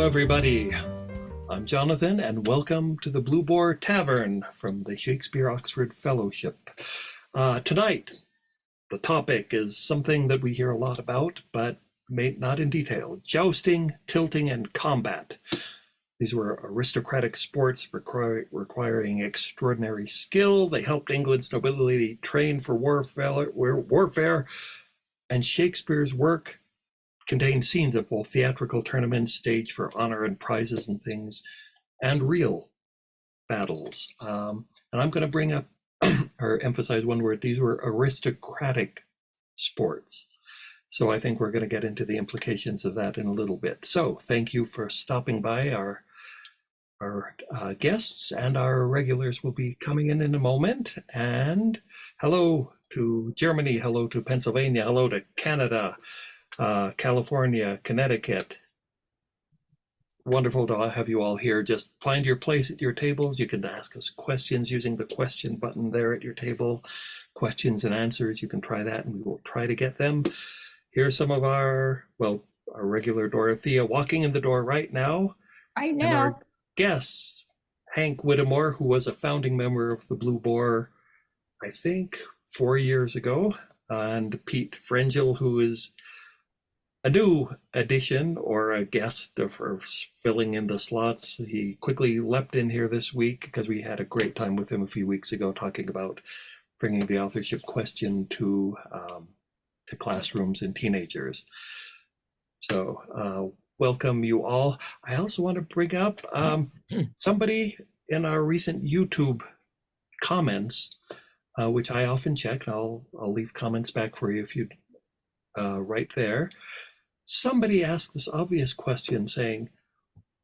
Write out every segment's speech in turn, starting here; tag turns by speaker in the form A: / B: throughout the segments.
A: everybody. I'm Jonathan, and welcome to the Blue Boar Tavern from the Shakespeare Oxford Fellowship. Tonight, the topic is something that we hear a lot about, but not in detail. Jousting, tilting, and combat. These were aristocratic sports requiring extraordinary skill. They helped England's nobility train for warfare, and Shakespeare's work contained scenes of both theatrical tournaments staged for honor and prizes and things, and real battles. And I'm going to bring up or emphasize one word. These were aristocratic sports. So I think we're going to get into the implications of that in a little bit. So thank you for stopping by. Our guests and our regulars will be coming in a moment. And hello to Germany, hello to Pennsylvania, hello to Canada, California, Connecticut. Wonderful to have you all here. Just find your place at your tables. You can ask us questions using the question button there at your table. Questions and answers, you can try that and we will try to get them. Here's some of our regular Dorothea walking in the door right now.
B: And
A: our guests, Hank Whittemore, who was a founding member of the Blue Boar, I think 4 years ago, and Pete Frangel, who is a new addition or a guest for filling in the slots. He quickly leapt in here this week because we had a great time with him a few weeks ago talking about bringing the authorship question to classrooms and teenagers. So welcome you all. I also want to bring up somebody in our recent YouTube comments, which I often check. I'll leave comments back for you if you right there. Somebody asked this obvious question saying,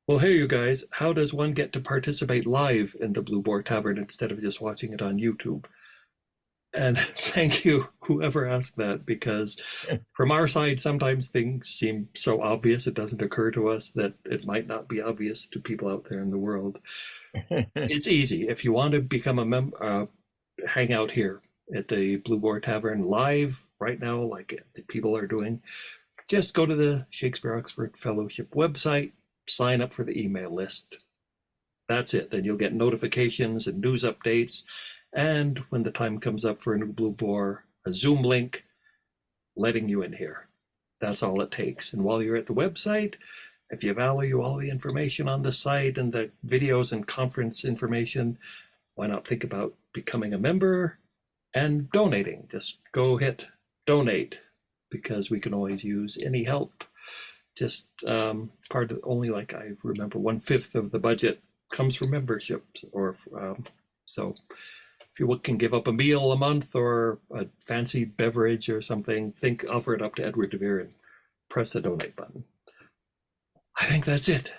A: well, hey, you guys, how does one get to participate live in the Blue Boar Tavern instead of just watching it on YouTube? And thank you, whoever asked that, because from our side, sometimes things seem so obvious, it doesn't occur to us that it might not be obvious to people out there in the world. It's easy. If you want to become a member, hang out here at the Blue Boar Tavern live right now, like the people are doing. Just go to the Shakespeare Oxford Fellowship website, sign up for the email list. That's it. Then you'll get notifications and news updates. And when the time comes up for a new Blue Boar, a Zoom link letting you in here. That's all it takes. And while you're at the website, if you value all the information on the site and the videos and conference information, why not think about becoming a member and donating? Just go hit donate, because we can always use any help. Just part of only, like I remember, 1/5 of the budget comes from memberships, or so if you can give up a meal a month or a fancy beverage or something, offer it up to Edward de Vere and press the donate button. I think that's it.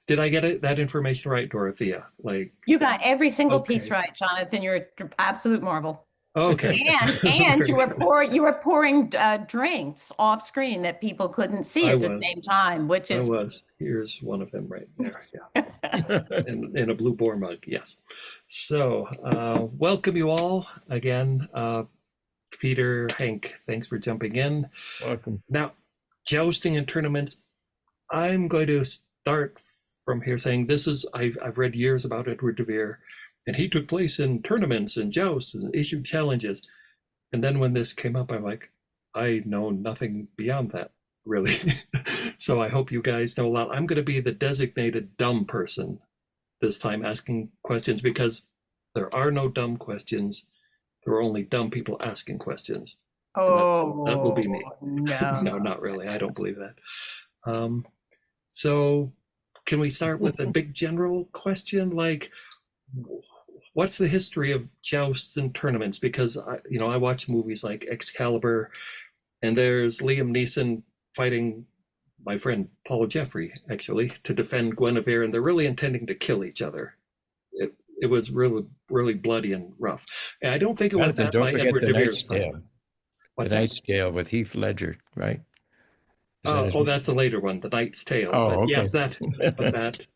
A: Did I get that information right, Dorothea? Like,
B: you got every single piece right, Jonathan. You're an absolute marvel.
A: Okay.
B: And you were pouring drinks off screen that people couldn't see at the same time, which is.
A: Here's one of them right there. Yeah. in a Blue Boar mug. Yes. So welcome you all again. Peter, Hank, thanks for jumping in.
C: Welcome.
A: Now, jousting and tournaments. I'm going to start from here saying I've read years about Edward de Vere. And he took place in tournaments and jousts and issued challenges. And then when this came up, I'm like, I know nothing beyond that, really. So I hope you guys know a lot. I'm going to be the designated dumb person this time asking questions, because there are no dumb questions. There are only dumb people asking questions.
B: Oh,
A: that will be me.
B: No.
A: No, not really. I don't believe that. So can we start with a big general question? Like, what's the history of jousts and tournaments? Because I watch movies like Excalibur, and there's Liam Neeson fighting my friend Paul Jeffrey, actually, to defend Guinevere, and they're really intending to kill each other. It was really, really bloody and rough. And I don't think it was that by Edward de Vere's time.
C: The Knight's Tale with Heath Ledger, right?
A: That's a later one, The Knight's Tale.
C: Oh,
A: but
C: okay.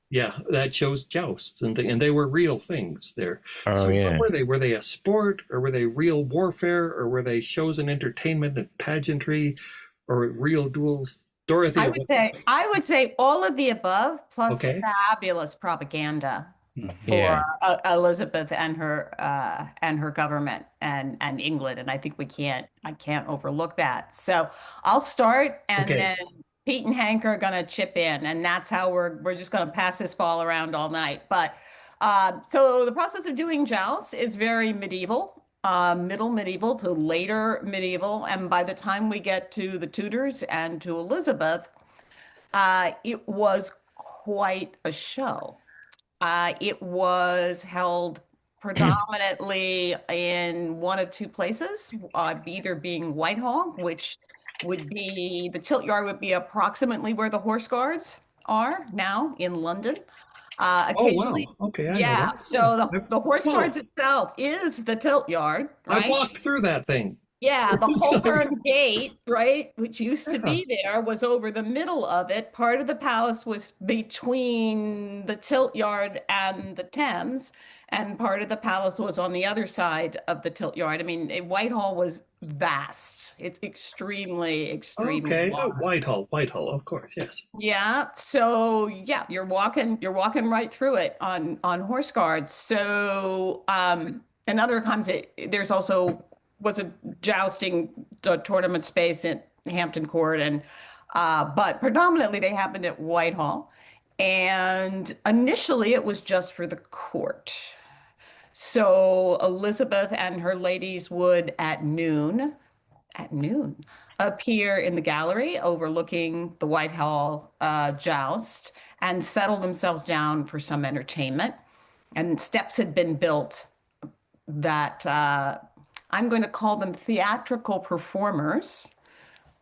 A: Yes, that shows jousts, and they were real things there.
C: Oh, yeah.
A: What were they? Were they a sport, or were they real warfare, or were they shows and entertainment and pageantry, or real duels? Dorothy.
B: I would say all of the above plus
A: Okay.
B: fabulous propaganda for
C: Yeah.
B: Elizabeth and her government and England. And I think I can't overlook that. So I'll start, and
A: Okay.
B: then Pete and Hank are going to chip in, and that's how we're just going to pass this ball around all night. But so the process of doing jousts is very medieval. Middle medieval to later medieval, and by the time we get to the Tudors and to Elizabeth, it was quite a show. It was held predominantly in one of two places, either being Whitehall, which would be the tilt yard would be approximately where the Horse Guards are now in London.
A: Oh,
B: Occasionally,
A: wow. Okay, I know
B: yeah.
A: that. Yeah.
B: So the Horse
A: Whoa,
B: Guards itself is the tilt yard,
A: I've
B: right?
A: walked through that thing.
B: Yeah, the
A: It's like,
B: Holborn Gate, right, which used to
A: yeah.
B: be there, was over the middle of it. Part of the palace was between the tilt yard and the Thames, and part of the palace was on the other side of the tilt yard. I mean, Whitehall was vast. It's extremely
A: Okay.
B: large.
A: Whitehall, of course, yes.
B: Yeah, so yeah, you're walking right through it on horse guards. So and other times there's also was a jousting tournament space in Hampton Court, and but predominantly they happened at Whitehall. And initially it was just for the court. So Elizabeth and her ladies would at noon appear in the gallery overlooking the Whitehall joust and settle themselves down for some entertainment. And steps had been built that I'm going to call them theatrical performers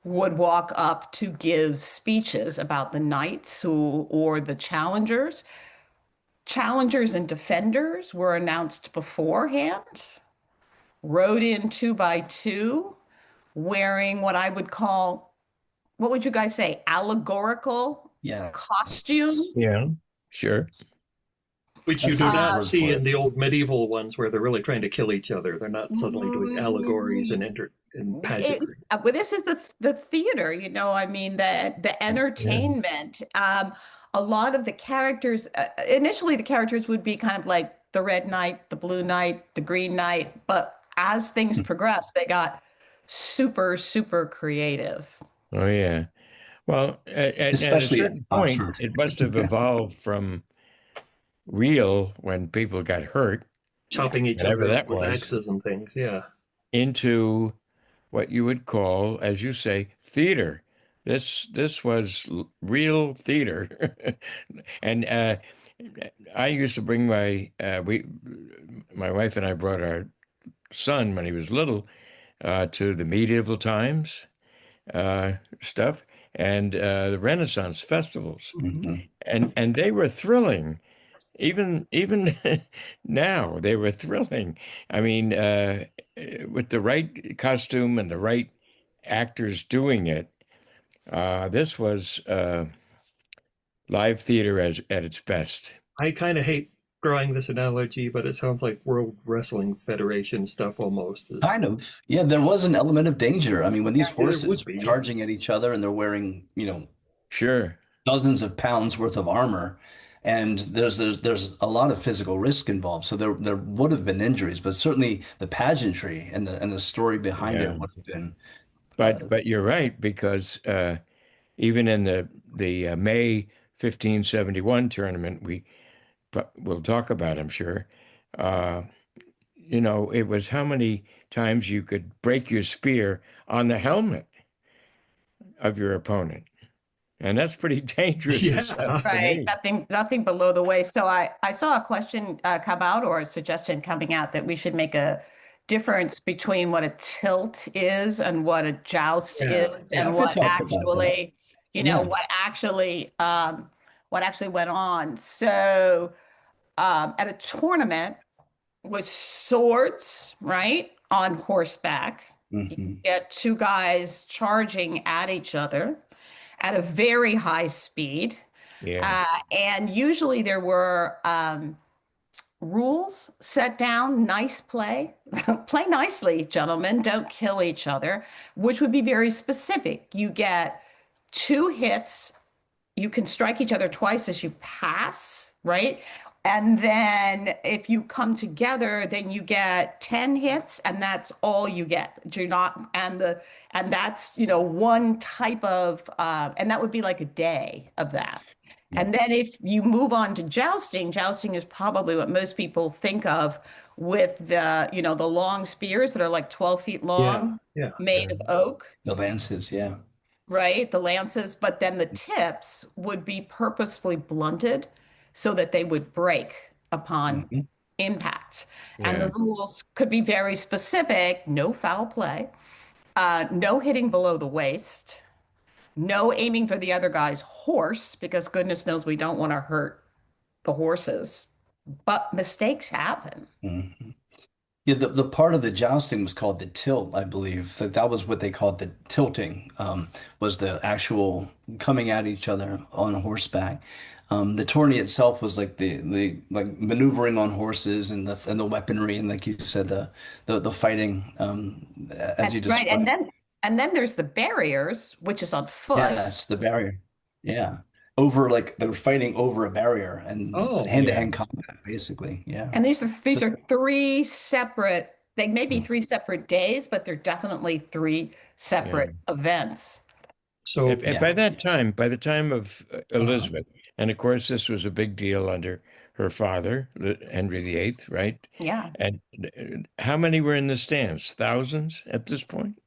B: would walk up to give speeches about the knights or the challengers. Challengers and defenders were announced beforehand, rode in two by two, wearing what I would call, what would you guys say, allegorical costume?
C: Yeah, sure.
A: Which you
D: That's
A: do
D: the
A: not
D: word
A: see
D: for
A: in
D: it.
A: the old medieval ones where they're really trying to kill each other. They're not suddenly doing allegories and pageantry.
B: Well, this is the theater, I mean, the
C: Yeah.
B: entertainment. A lot of the characters, initially the characters would be kind of like the Red Knight, the Blue Knight, the Green Knight, but as things progressed, they got super creative.
C: Oh, yeah. Well, at a
D: Especially at
C: certain point,
D: Oxford.
C: it must have evolved from real when people got hurt,
A: Chopping each
C: whatever
A: other
C: that
A: with
C: was,
A: axes and things. Yeah.
C: into what you would call, as you say, theater. This was real theater, and I used to bring my wife and I brought our son when he was little to the medieval times stuff and the Renaissance festivals,
D: Mhm.
C: and they were thrilling. Even now, they were thrilling. I mean, with the right costume and the right actors doing it, this was live theater at its best.
A: I kind of hate drawing this analogy, but it sounds like World Wrestling Federation stuff almost.
D: Kind of. Yeah, there was an element of danger. I mean, when these
A: There would
D: horses
A: be.
D: charging at each other and they're wearing,
C: Sure.
D: dozens of pounds worth of armor, and there's a lot of physical risk involved. So there would have been injuries, but certainly the pageantry and the story behind
C: Yeah.
D: it would have been.
C: But you're right, because even in the May 1571 tournament, we'll talk about, I'm sure. Uh, it was how many times you could break your spear on the helmet of your opponent. And that's pretty dangerous
A: Yeah.
C: stuff to
B: Right,
C: me.
B: nothing below the waist. So I saw a question come out, or a suggestion coming out, that we should make a difference between what a tilt is and what a joust
A: Yeah.
B: is,
A: Yeah.
B: and
D: We could talk about that. Yeah.
B: what actually went on. So at a tournament with swords, right, on horseback, you
D: Hmm.
B: get two guys charging at each other at a very high speed.
C: Yeah.
B: And usually there were rules set down, nice play, play nicely, gentlemen, don't kill each other, which would be very specific. You get two hits. You can strike each other twice as you pass, right? And then if you come together, then you get 10 hits, and that's all you get. Do not, and that's, one type of, and that would be like a day of that.
D: Yeah.
B: And then if you move on to jousting, jousting is probably what most people think of with the long spears that are like 12 feet
A: Yeah,
B: long,
A: yeah.
B: made of oak,
D: The lances, yeah.
B: right? The lances, but then the tips would be purposefully blunted so that they would break upon
D: Hmm.
B: impact. And the
C: Yeah.
B: rules could be very specific: no foul play, no hitting below the waist, no aiming for the other guy's horse, because goodness knows we don't want to hurt the horses. But mistakes happen.
D: Hmm. Yeah, the part of the jousting was called the tilt, I believe. That was what they called the tilting, was the actual coming at each other on horseback. The tourney itself was like the like maneuvering on horses and the weaponry and like you said the fighting as
B: That's
D: you
B: right. And
D: described.
B: then and then there's the barriers, which is on foot.
D: Yes, the barrier. Yeah. Over like they were fighting over a barrier and
A: Oh,
C: Yeah.
D: hand-to-hand combat, basically. Yeah.
B: And these are
D: So
B: these are three separate, they may be three separate days, but they're definitely three
C: Yeah.
B: separate events.
A: so
C: And
D: yeah.
C: by the time of
A: uh,
C: Elizabeth, and of course this was a big deal under her father, Henry VIII, right?
B: Yeah.
C: And how many were in the stands? Thousands at this point?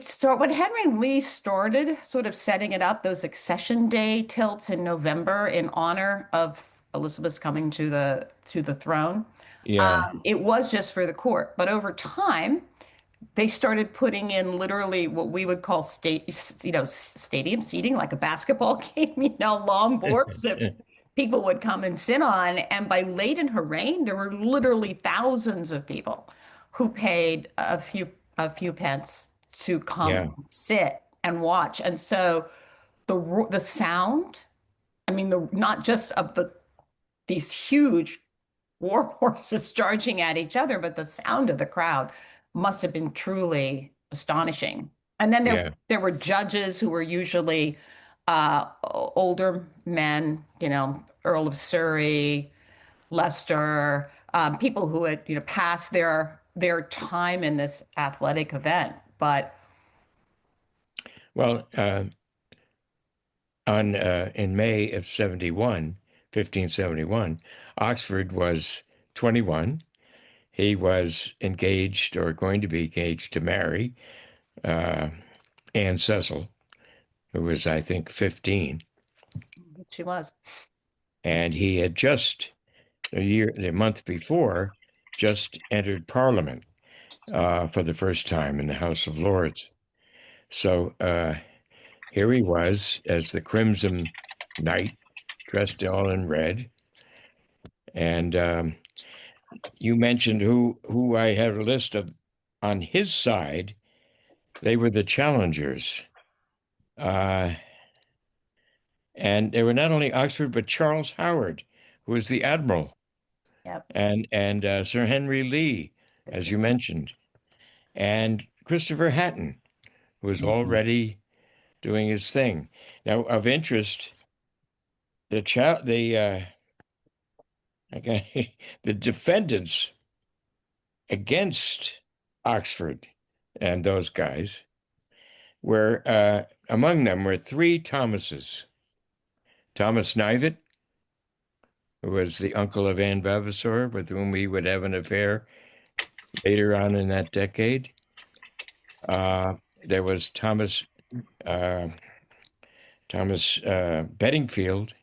B: So when Henry Lee started sort of setting it up, those accession day tilts in November in honor of Elizabeth's coming to the throne,
C: Yeah.
B: it was just for the court. But over time, they started putting in literally what we would call stadium seating, like a basketball game, long boards that people would come and sit on. And by late in her reign, there were literally thousands of people who paid a few pence to
C: Yeah.
B: come sit and watch. And so the sound, I mean, not just of these huge war horses charging at each other, but the sound of the crowd must have been truly astonishing. And then there
C: Yeah.
B: there were judges who were usually older men, Earl of Surrey, Leicester, people who had passed their time in this athletic event. But
C: Well, on in May of 1571, Oxford was 21. He was engaged or going to be engaged to marry uh, Anne Cecil, who was, I think, 15.
B: she was.
C: And he had just the month before, just entered Parliament for the first time in the House of Lords. So here he was as the Crimson Knight, dressed all in red. And you mentioned who I had a list of on his side. They were the challengers. Uh, and they were not only Oxford, but Charles Howard, who was the admiral,
B: Yep.
C: and Sir Henry Lee, as you mentioned, and Christopher Hatton, who was
D: Hmm.
C: already doing his thing. Now, of interest, the okay, the defendants against Oxford and those guys were among them were three Thomases. Thomas Knivet, who was the uncle of Anne Vavasor, with whom he would have an affair later on in that decade. There was uh, Thomas Bedingfield,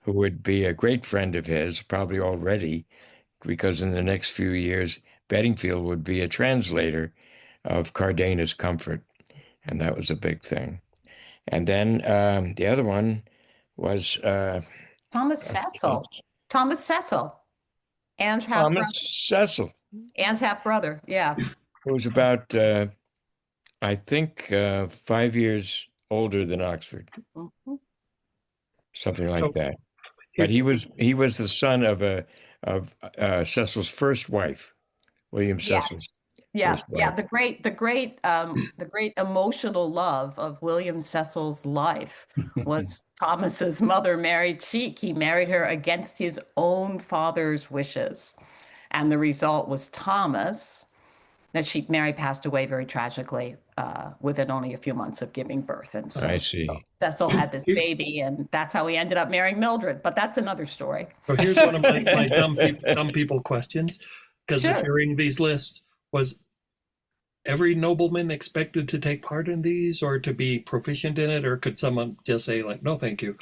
C: who would be a great friend of his, probably already, because in the next few years, Bedingfield would be a translator of Cardena's Comfort, and that was a big thing. And then the other one was
B: Thomas Cecil. Thomas Cecil. Anne's half
C: Thomas
B: brother.
C: Cecil,
B: Anne's half brother. Yeah.
C: who was about, I think, 5 years older than Oxford,
B: Mhm.
C: something like
A: so
C: that. But
A: it's
C: he was the son of Cecil's first wife, William
B: Yes.
C: Cecil's
B: Yeah,
C: first
B: yeah.
C: wife.
B: The great emotional love of William Cecil's life was Thomas's mother, Mary Cheek. He married her against his own father's wishes, and the result was Thomas. Mary passed away very tragically within only a few months of giving birth, and
C: I
B: so
C: see.
B: Cecil had this
A: Here-
B: baby, and that's how he ended up marrying Mildred. But that's another story.
A: So here's one of my dumb people questions, because of
B: Sure.
A: hearing these lists, was every nobleman expected to take part in these or to be proficient in it, or could someone just say like, no, thank you,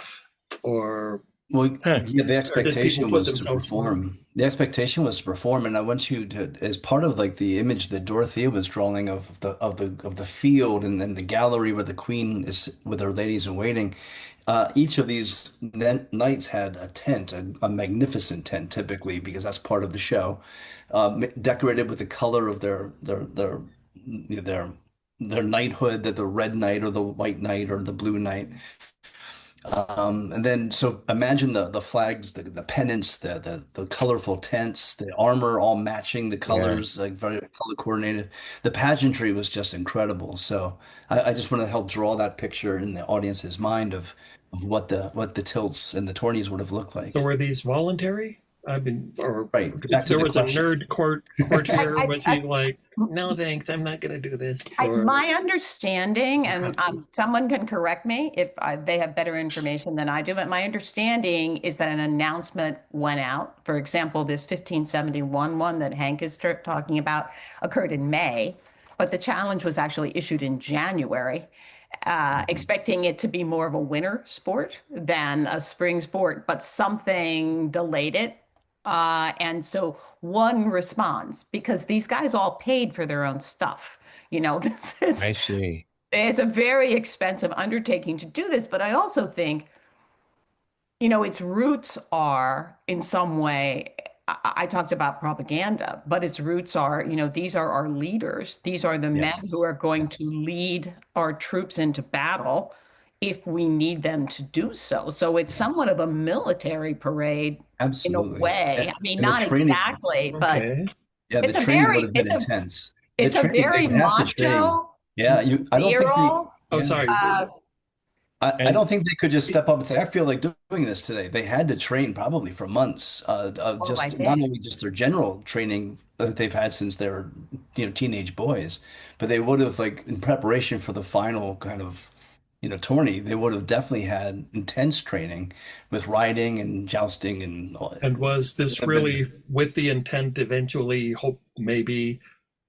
A: or
D: Well,
C: Huh.
D: yeah, the
A: or did people
D: expectation
A: put
D: was to
A: themselves forward?
D: perform. The expectation was to perform, and I want you to, as part of like the image that Dorothea was drawing of the field and then the gallery where the queen is with her ladies in waiting. Each of these knights had a tent, a magnificent tent, typically because that's part of the show, decorated with the color of their their knighthood, that the red knight or the white knight or the blue knight. And then, so imagine the flags, the pennants, the colorful tents, the armor all matching the
C: Yeah.
D: colors, like very color coordinated. The pageantry was just incredible. So I just want to help draw that picture in the audience's mind of what the tilts and the tourneys would have looked
A: So
D: like.
A: were these voluntary? I mean, or
D: Right.
A: if
D: Back to
A: there
D: the
A: was a
D: question.
A: nerd
B: I,
A: courtier,
B: I,
A: was he like, no thanks, I'm not going to do this, or
B: My understanding, and someone can correct me if they have better information than I do, but my understanding is that an announcement went out. For example, this 1571 one that Hank is talking about occurred in May, but the challenge was actually issued in January, expecting it to be more of a winter sport than a spring sport, but something delayed it. And so one responds because these guys all paid for their own stuff. This is
C: I see.
B: it's a very expensive undertaking to do this, but I also think, its roots are in some way. I talked about propaganda, but its roots are, these are our leaders. These are the men who
D: Yes.
B: are going
D: Yeah.
B: to lead our troops into battle if we need them to do so. So it's
D: Yes.
B: somewhat of a military parade in a
D: Absolutely.
B: way. I mean,
D: And the
B: not
D: training,
B: exactly, but
A: okay.
D: yeah, the
B: it's a
D: training would
B: very,
D: have been
B: it's a,
D: intense. The
B: it's a
D: training, they
B: very
D: would have to train.
B: macho,
D: Yeah, I don't think they,
B: virile,
A: Oh,
D: yeah.
A: sorry.
B: uh,
D: I
C: And
D: don't think they could just step up and say, I feel like doing this today. They had to train probably for months, of
B: oh, I
D: just not
B: think.
D: only just their general training that they've had since they were, teenage boys, but they would have like in preparation for the final kind of, tourney, they would have definitely had intense training with riding and jousting and all.
A: And was
D: It would
A: this
D: have been,
A: really with the intent eventually, hope maybe,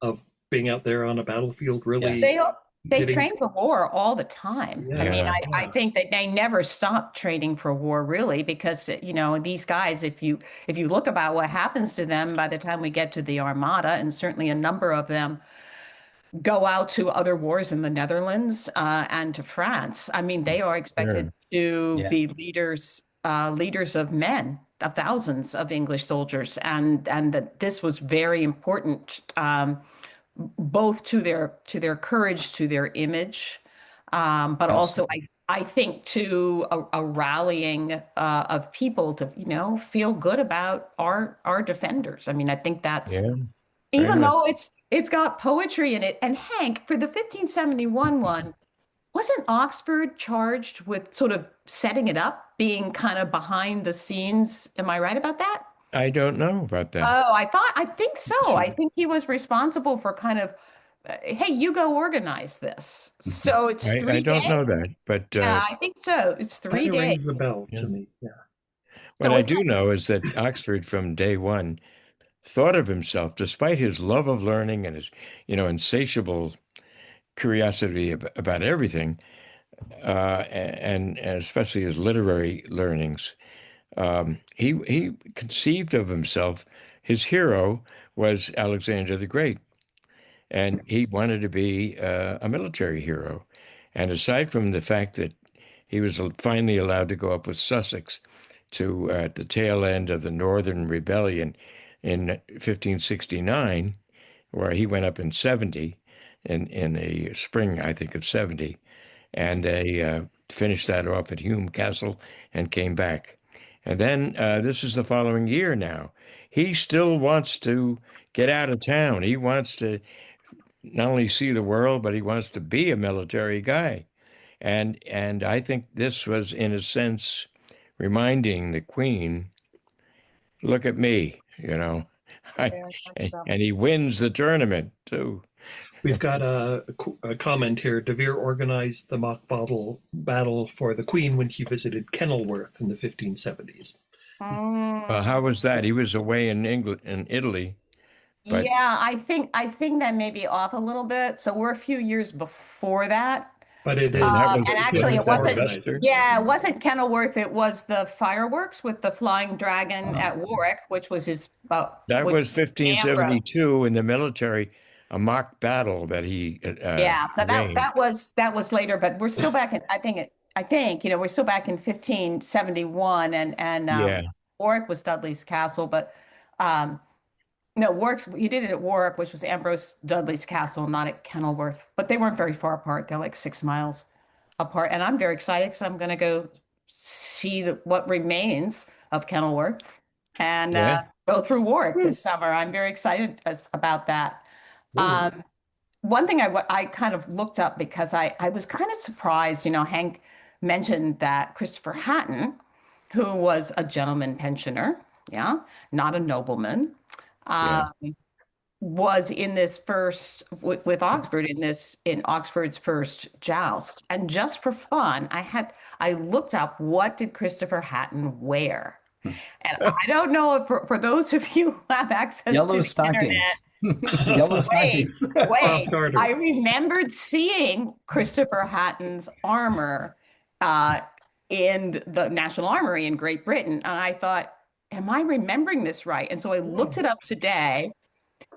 A: of being out there on a battlefield,
D: yes.
A: really
B: They they
A: getting,
B: train for war all the time. I
A: yeah,
B: mean,
C: yeah,
B: I
A: yeah.
B: think that they never stop training for war really because these guys, if you look about what happens to them by the time we get to the Armada, and certainly a number of them go out to other wars in the Netherlands and to France. I mean, they are expected
C: sure.
B: to
D: Yeah,
B: be leaders of men, of thousands of English soldiers, and that this was very important, both to their courage, to their image, but also
D: absolutely.
B: I think to a rallying of people to feel good about our defenders. I mean, I think that's
C: Yeah, very
B: even
C: much.
B: though it's got poetry in it. And Hank, for the 1571 one, wasn't Oxford charged with sort of setting it up, being kind of behind the scenes? Am I right about that?
C: I don't know about that.
B: Oh, I think so. I think he was responsible for kind of, hey, you go organize this. So it's
C: I
B: 3 days.
C: don't know that, but
B: Yeah, I think so. It's
A: Kind
B: three
A: of rings a
B: days.
A: bell
C: yeah.
A: to me. Yeah.
C: What
B: So
C: I
B: it's
C: do know is that Oxford, from day one, thought of himself, despite his love of learning and his, insatiable curiosity about everything, and especially his literary learnings. He conceived of himself. His hero was Alexander the Great, and he wanted to be a military hero. And aside from the fact that he was finally allowed to go up with Sussex to the tail end of the Northern Rebellion in 1569, where he went up in 70, in the spring, I think, of 70, and they finished that off at Hume Castle and came back. And then this is the following year now. He still wants to get out of town. He wants to not only see the world, but he wants to be a military guy. And I think this was, in a sense, reminding the Queen, look at me, you know. I,
B: Very much
C: and,
B: so.
C: and he wins the tournament too.
A: We've got a comment here. De Vere organized the mock battle for the Queen when he visited Kenilworth in the 1570s.
C: How
B: Mm.
C: was that? He was away in England, in Italy, but
B: Yeah, I think that may be off a little bit. So we're a few years before that.
A: But it
C: and that
A: is
C: was
B: And
C: that
B: actually,
C: was
B: it
C: that
B: wasn't.
A: organizer.
C: Shakespeare.
B: Yeah, it wasn't Kenilworth. It was the fireworks with the flying dragon at Warwick, which was his,
C: That
B: which
C: was
B: Ambrose.
C: 1572 in the military, a mock battle that he
B: Yeah, so that
C: arranged.
B: that was later, but we're still back in. I think we're still back in 1571, and
C: Yeah,
B: Warwick was Dudley's castle, but um, no, Warwick's he did it at Warwick, which was Ambrose Dudley's castle, not at Kenilworth. But they weren't very far apart. They're like 6 miles apart, and I'm very excited because I'm going to go see what remains of Kenilworth and
C: yeah.
B: go through Warwick this summer. I'm very excited about that.
A: Ooh.
B: Um, One thing I kind of looked up because I was kind of surprised, Hank mentioned that Christopher Hatton, who was a gentleman pensioner, yeah, not a nobleman,
C: Yeah.
B: um, was in this first with Oxford in Oxford's first joust. And just for fun, I looked up what did Christopher Hatton wear. And I don't know if for those of you who have access to
D: Yellow
B: the internet.
D: stockings. Yellow
B: Wait,
D: stockings.
B: wait.
A: Carter.
B: I remembered seeing Christopher Hatton's armor uh, in the National Armory in Great Britain. And I thought, am I remembering this right? And so I looked it up today.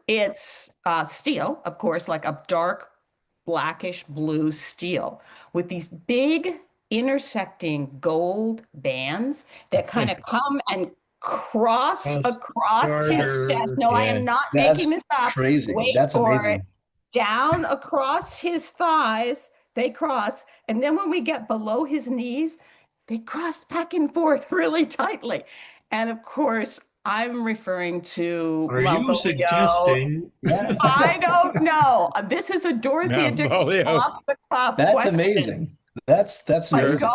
B: It's steel, of course, like a dark blackish blue steel with these big intersecting gold bands that kind of come and cross across his chest.
A: Carter.
B: No, I
C: Yeah.
B: am not
D: That's
B: making this up.
D: crazy.
B: Wait
D: That's
B: for it.
D: amazing.
B: Down across his thighs, they cross. And then when we get below his knees, they cross back and forth really tightly. And of course, I'm referring to
A: Are you
B: Malvolio.
A: suggesting
D: Yeah.
B: I don't know. This is a Dorothea Dixon
C: Malvolio.
B: off the cuff
D: That's
B: question.
D: amazing. That's
B: But
D: amazing.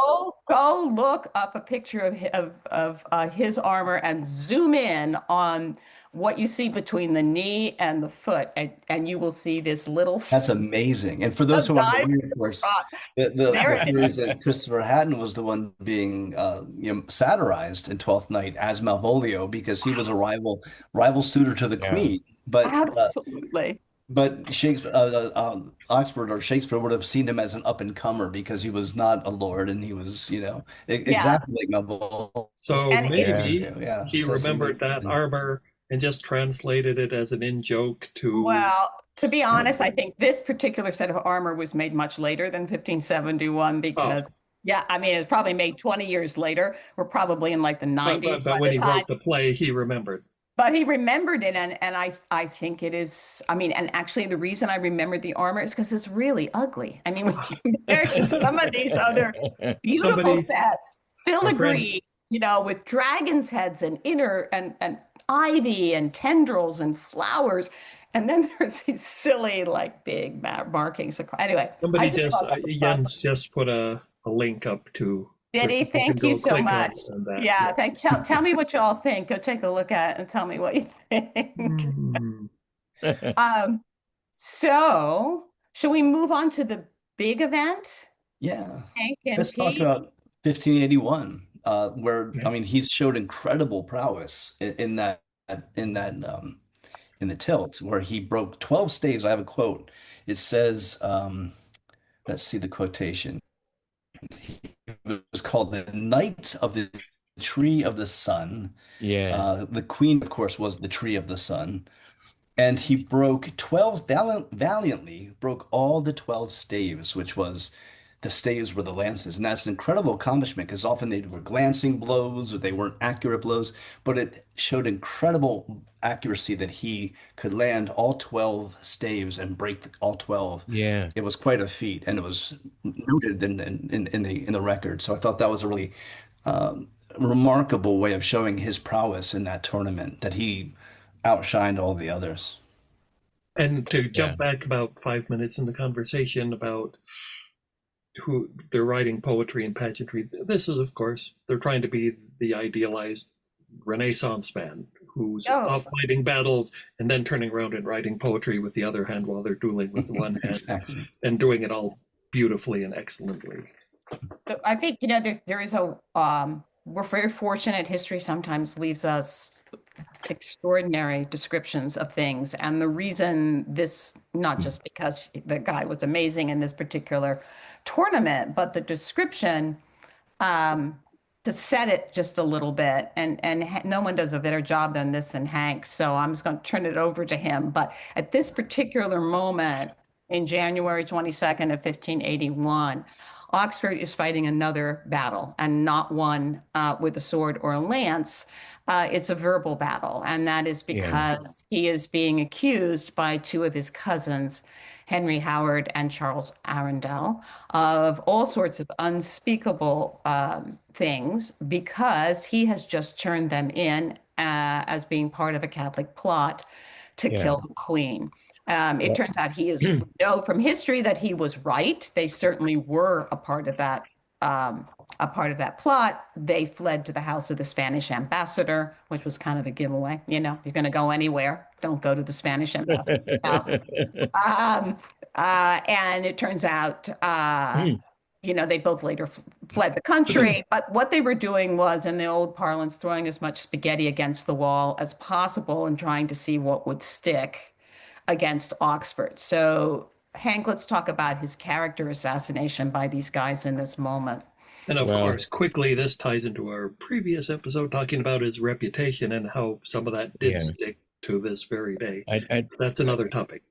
B: go look up a picture of his armor and zoom in on what you see between the knee and the foot, and you will see this little
D: That's amazing. And for those who aren't
B: dive
D: aware, of course,
B: spot.
D: the
B: There it
D: theory is
B: is.
D: that Christopher Hatton was the one being satirized in Twelfth Night as Malvolio because he was a rival suitor to the
C: Yeah.
D: Queen. But Shakespeare, Oxford or Shakespeare would have seen him as an up and comer because he was not a lord and he was,
B: Yeah,
D: exactly like Malvolio.
A: so?
B: and it's
C: Yeah.
A: Maybe
D: Yeah,
A: he
D: that's
A: remembered that
D: amazing.
A: armor and just translated it as an in joke to.
B: well, to be honest, I think this particular set of armor was made much later than 1571
A: Oh,
B: because, yeah, I mean, it was probably made 20 years later. We're probably in like the
A: but
B: 90s
A: but,
B: by
A: but when
B: the
A: he
B: time.
A: wrote the play, he remembered.
B: But he remembered it, and I think it is. I mean, and actually, the reason I remembered the armor is because it's really ugly. I mean, when you compare it to some of these other beautiful
A: Somebody,
B: sets,
A: a friend,
B: filigree, with dragons' heads and inner and ivy and tendrils and flowers, and then there's these silly like big markings. Anyway, I
A: somebody
B: just
A: just
B: thought that was fun.
A: Jens just put a link up to where
B: Diddy,
A: people can
B: thank you
A: go
B: so
A: click
B: much.
A: on that.
B: Yeah,
A: Yeah.
B: tell me what y'all think. Go take a look at it and tell me what you think.
A: Hmm.
B: Um, so should we move on to the big event,
D: Yeah.
B: Hank and
D: Let's talk
B: Pete?
D: about 1581, where
A: Okay.
D: I mean he's showed incredible prowess in that in the tilt where he broke 12 staves. I have a quote. It says, let's see the quotation. It was called the Knight of the Tree of the Sun.
C: Yeah.
D: The queen, of course, was the Tree of the Sun. And he broke 12 valiantly, broke all the 12 staves, which was the staves were the lances. And that's an incredible accomplishment because often they were glancing blows or they weren't accurate blows, but it showed incredible accuracy that he could land all 12 staves and break all 12.
C: Yeah.
D: It was quite a feat, and it was noted in the record. So I thought that was a really um, remarkable way of showing his prowess in that tournament, that he outshined all the others.
A: And to
C: Yeah.
A: jump back about 5 minutes in the conversation about who they're writing poetry and pageantry, this is, of course, they're trying to be the idealized Renaissance man who's
B: Oh,
A: off fighting battles and then turning around and writing poetry with the other hand while they're dueling with one hand
D: Exactly.
A: and doing it all beautifully and excellently.
B: I think, there is we're very fortunate. History sometimes leaves us extraordinary descriptions of things. And the reason this, not just because the guy was amazing in this particular tournament, but the description, um, to set it just a little bit, and no one does a better job than this than Hank. So I'm just going to turn it over to him. But at this particular moment in January 22nd of 1581, Oxford is fighting another battle, and not one with a sword or a lance. It's a verbal battle, and that is
C: Yeah.
B: because he is being accused by two of his cousins, Henry Howard and Charles Arundel, of all sorts of unspeakable things because he has just turned them in as being part of a Catholic plot to
C: Yeah.
B: kill the Queen. It
C: Well,
B: turns out we know from history that he was right. They certainly were a part of that plot. They fled to the house of the Spanish ambassador, which was kind of a giveaway. You're going to go anywhere, don't go to the Spanish ambassador's house. And it turns out, they both later fled the country. But what they were doing was, in the old parlance, throwing as much spaghetti against the wall as possible and trying to see what would stick against Oxford. So, Hank, let's talk about his character assassination by these guys in this moment.
A: And of
C: well,
A: course, quickly, this ties into our previous episode talking about his reputation and how some of that did
C: yeah.
A: stick to this very day.
C: I,
A: That's another topic.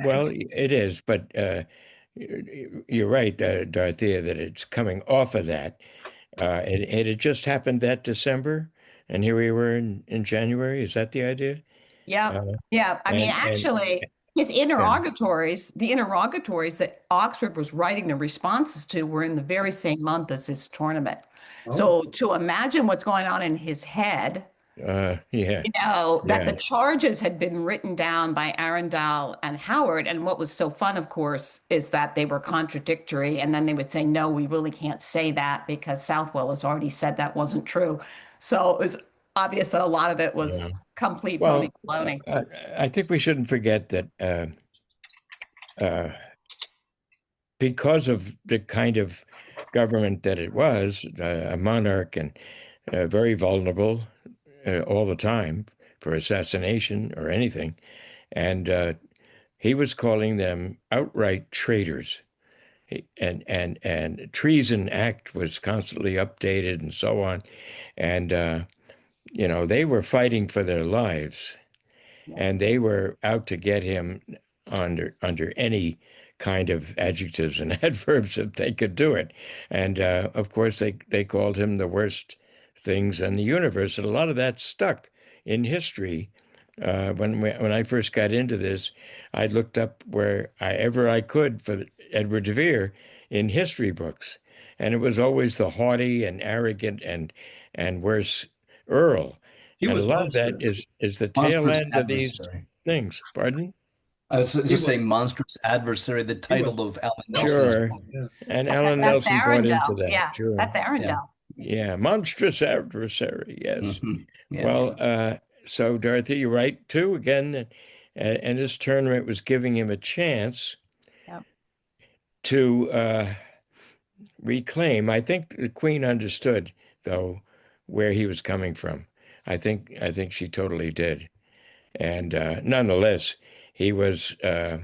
C: well, it is, but you're right, Dorothea, that it's coming off of that. It had just happened that December, and here we were in January. Is that the idea?
B: Yeah.
C: Uh,
B: Yeah. I mean,
C: and
B: actually, his
C: yeah,
B: the interrogatories that Oxford was writing the responses to were in the very same month as his tournament.
A: Oh,
B: So to imagine what's going on in his head,
C: yeah,
B: that the
C: yeah,
B: charges had been written down by Arundel and Howard. And what was so fun, of course, is that they were contradictory. And then they would say, no, we really can't say that because Southwell has already said that wasn't true. So it was obvious that a lot of it was
C: yeah.
B: complete phony
C: Well,
B: baloney.
C: I think we shouldn't forget that uh, because of the kind of government that it was, a monarch and very vulnerable all the time for assassination or anything. And he was calling them outright traitors. And Treason Act was constantly updated and so on. And, they were fighting for their lives and they were out to get him under any kind of adjectives and adverbs if they could do it. And of course, they called him the worst things in the universe, and a lot of that stuck in history. When I first got into this, I looked up wherever I could for Edward de Vere in history books, and it was always the haughty and arrogant and worse Earl.
A: he
C: And a
A: was
C: lot of that
A: monstrous.
C: is the tail
D: Monstrous
C: end of these
D: adversary.
C: things. Pardon?
D: I was
A: He
D: just
A: was.
D: saying monstrous adversary, the
A: He was
D: title of Alan Nelson's
C: Sure.
D: book.
A: yeah.
C: And Alan
B: That's
C: Nelson bought into
B: Arundel.
C: that.
B: Yeah,
C: Sure.
B: that's
D: Yeah.
B: Arundel.
C: Yeah. Monstrous adversary. Yes.
D: Yeah.
C: Well, so Dorothy, you're right too. Again, and this tournament was giving him a chance
B: Yep.
C: to reclaim. I think the Queen understood, though, where he was coming from. I think she totally did. And nonetheless, he was uh,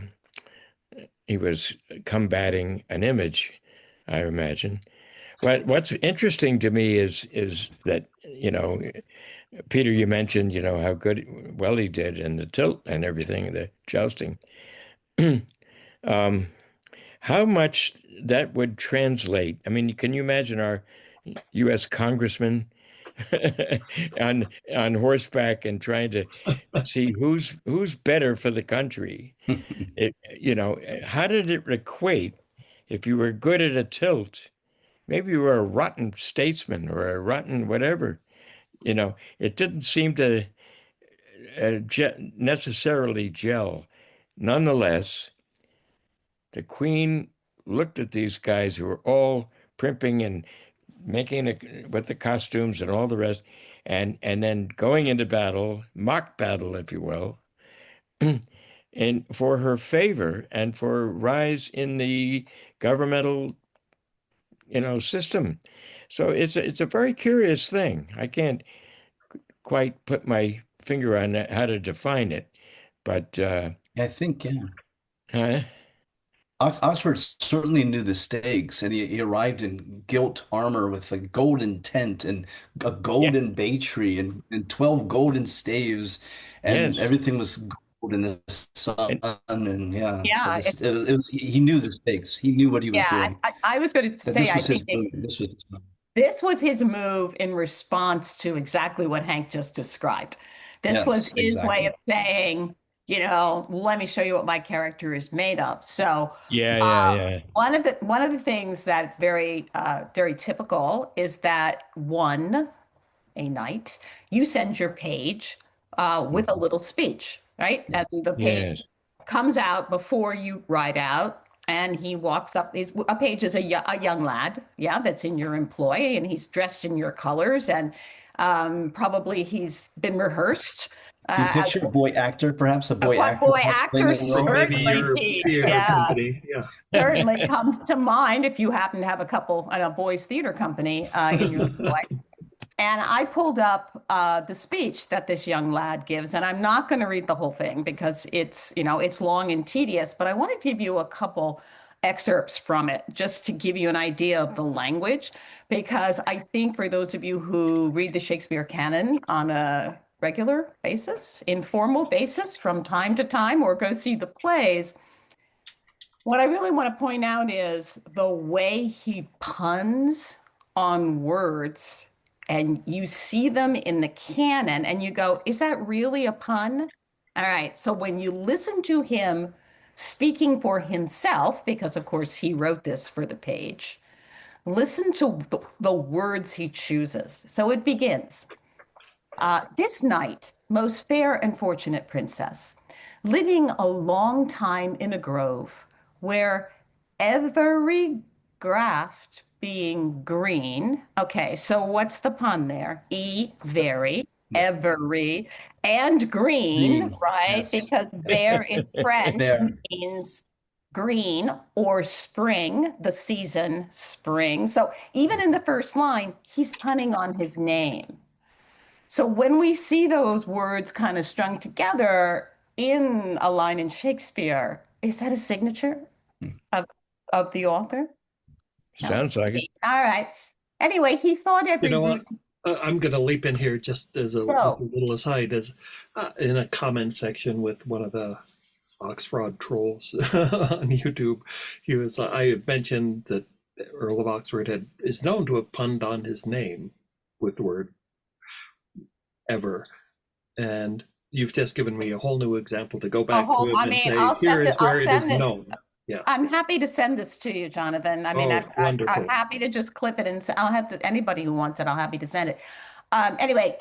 C: he was combating an image, I imagine. What's interesting to me is that Peter, you mentioned how well he did in the tilt and everything, the jousting. um, how much that would translate? I mean, can you imagine our U.S. congressman on horseback and trying to see who's better for the country? How did it equate if you were good at a tilt? Maybe you were a rotten statesman or a rotten whatever. It didn't seem to necessarily gel nonetheless, the queen looked at these guys who were all primping and with the costumes and all the rest, and then going into battle, mock battle, if you will, and for her favor and for rise in the governmental, system. So it's a very curious thing. I can't quite put my finger on how to define it, but
D: I think, yeah.
C: huh?
D: Oxford certainly knew the stakes, and he arrived in gilt armor with a golden tent and a
C: Yeah,
D: golden bay tree and 12 golden staves, and
C: yes,
D: everything was gold in the sun.
C: and
D: And yeah,
B: Yeah,
D: it was he knew the stakes. He knew what he was
B: yeah.
D: doing.
B: I was going to
D: That
B: say,
D: this
B: I
D: was his
B: think
D: move. This was his move.
B: this was his move in response to exactly what Hank just described. This was
D: Yes,
B: his way
D: exactly.
B: of saying, let me show you what my character is made of. So,
C: yeah, yeah,
B: uh,
C: yeah.
B: one of the things that's very typical is that a night, you send your page with a
D: Mhm.
B: little speech, right? And the page
C: Yes.
B: comes out before you write out, and he walks up. A page is a young lad, yeah, that's in your employ, and he's dressed in your colors, and probably he's been rehearsed.
D: Do you
B: As
D: picture a boy actor, perhaps a
B: a
D: boy actor,
B: boy
D: perhaps playing
B: actor,
D: the
A: Or
D: role?
A: maybe
B: certainly,
A: your
B: Pete.
A: theater
B: Yeah,
A: company. Yeah.
B: certainly comes to mind if you happen to have a boys' theater company in your employ. And I pulled up the speech that this young lad gives, and I'm not going to read the whole thing because it's long and tedious, but I want to give you a couple excerpts from it just to give you an idea of the language, because I think for those of you who read the Shakespeare canon on a regular basis, informal basis from time to time, or go see the plays, what I really want to point out is the way he puns on words, and you see them in the canon, and you go, is that really a pun? All right. So when you listen to him speaking for himself, because of course he wrote this for the page, listen to the words he chooses. So it begins. This night, most fair and fortunate princess, living a long time in a grove where every graft being green. Okay, so what's the pun there? Very, every, and green,
D: Green.
B: right?
D: Yes.
B: Because there in French
D: There.
B: means green or spring, the season spring. So even in the first line, he's punning on his name. So when we see those words kind of strung together in a line in Shakespeare, is that a signature of of the author? No.
C: Sounds like it.
B: All right. Anyway, he thought
A: You
B: every
A: know what?
B: root.
A: I'm going to leap in here just as a
B: So,
A: little aside, as in a comment section with one of the Oxford trolls on YouTube. I had mentioned that Earl of Oxford is known to have punned on his name with the word ever, and you've just given me a whole new example to go
B: a
A: back to
B: whole,
A: him
B: I
A: and
B: mean,
A: say, here is
B: I'll
A: where it is
B: send this.
A: known. Yes.
B: I'm happy to send this to you, Jonathan. I mean,
A: Oh,
B: I'm
A: wonderful.
B: happy to just clip it and I'll have to, anybody who wants it, I'll happy to send it. Anyway,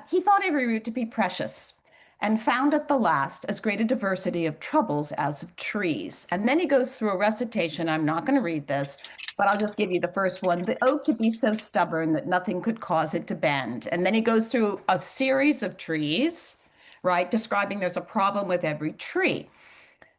B: he thought every root to be precious and found at the last as great a diversity of troubles as of trees. And then he goes through a recitation. I'm not going to read this, but I'll just give you the first one. The oak to be so stubborn that nothing could cause it to bend. And then he goes through a series of trees, right, describing there's a problem with every tree.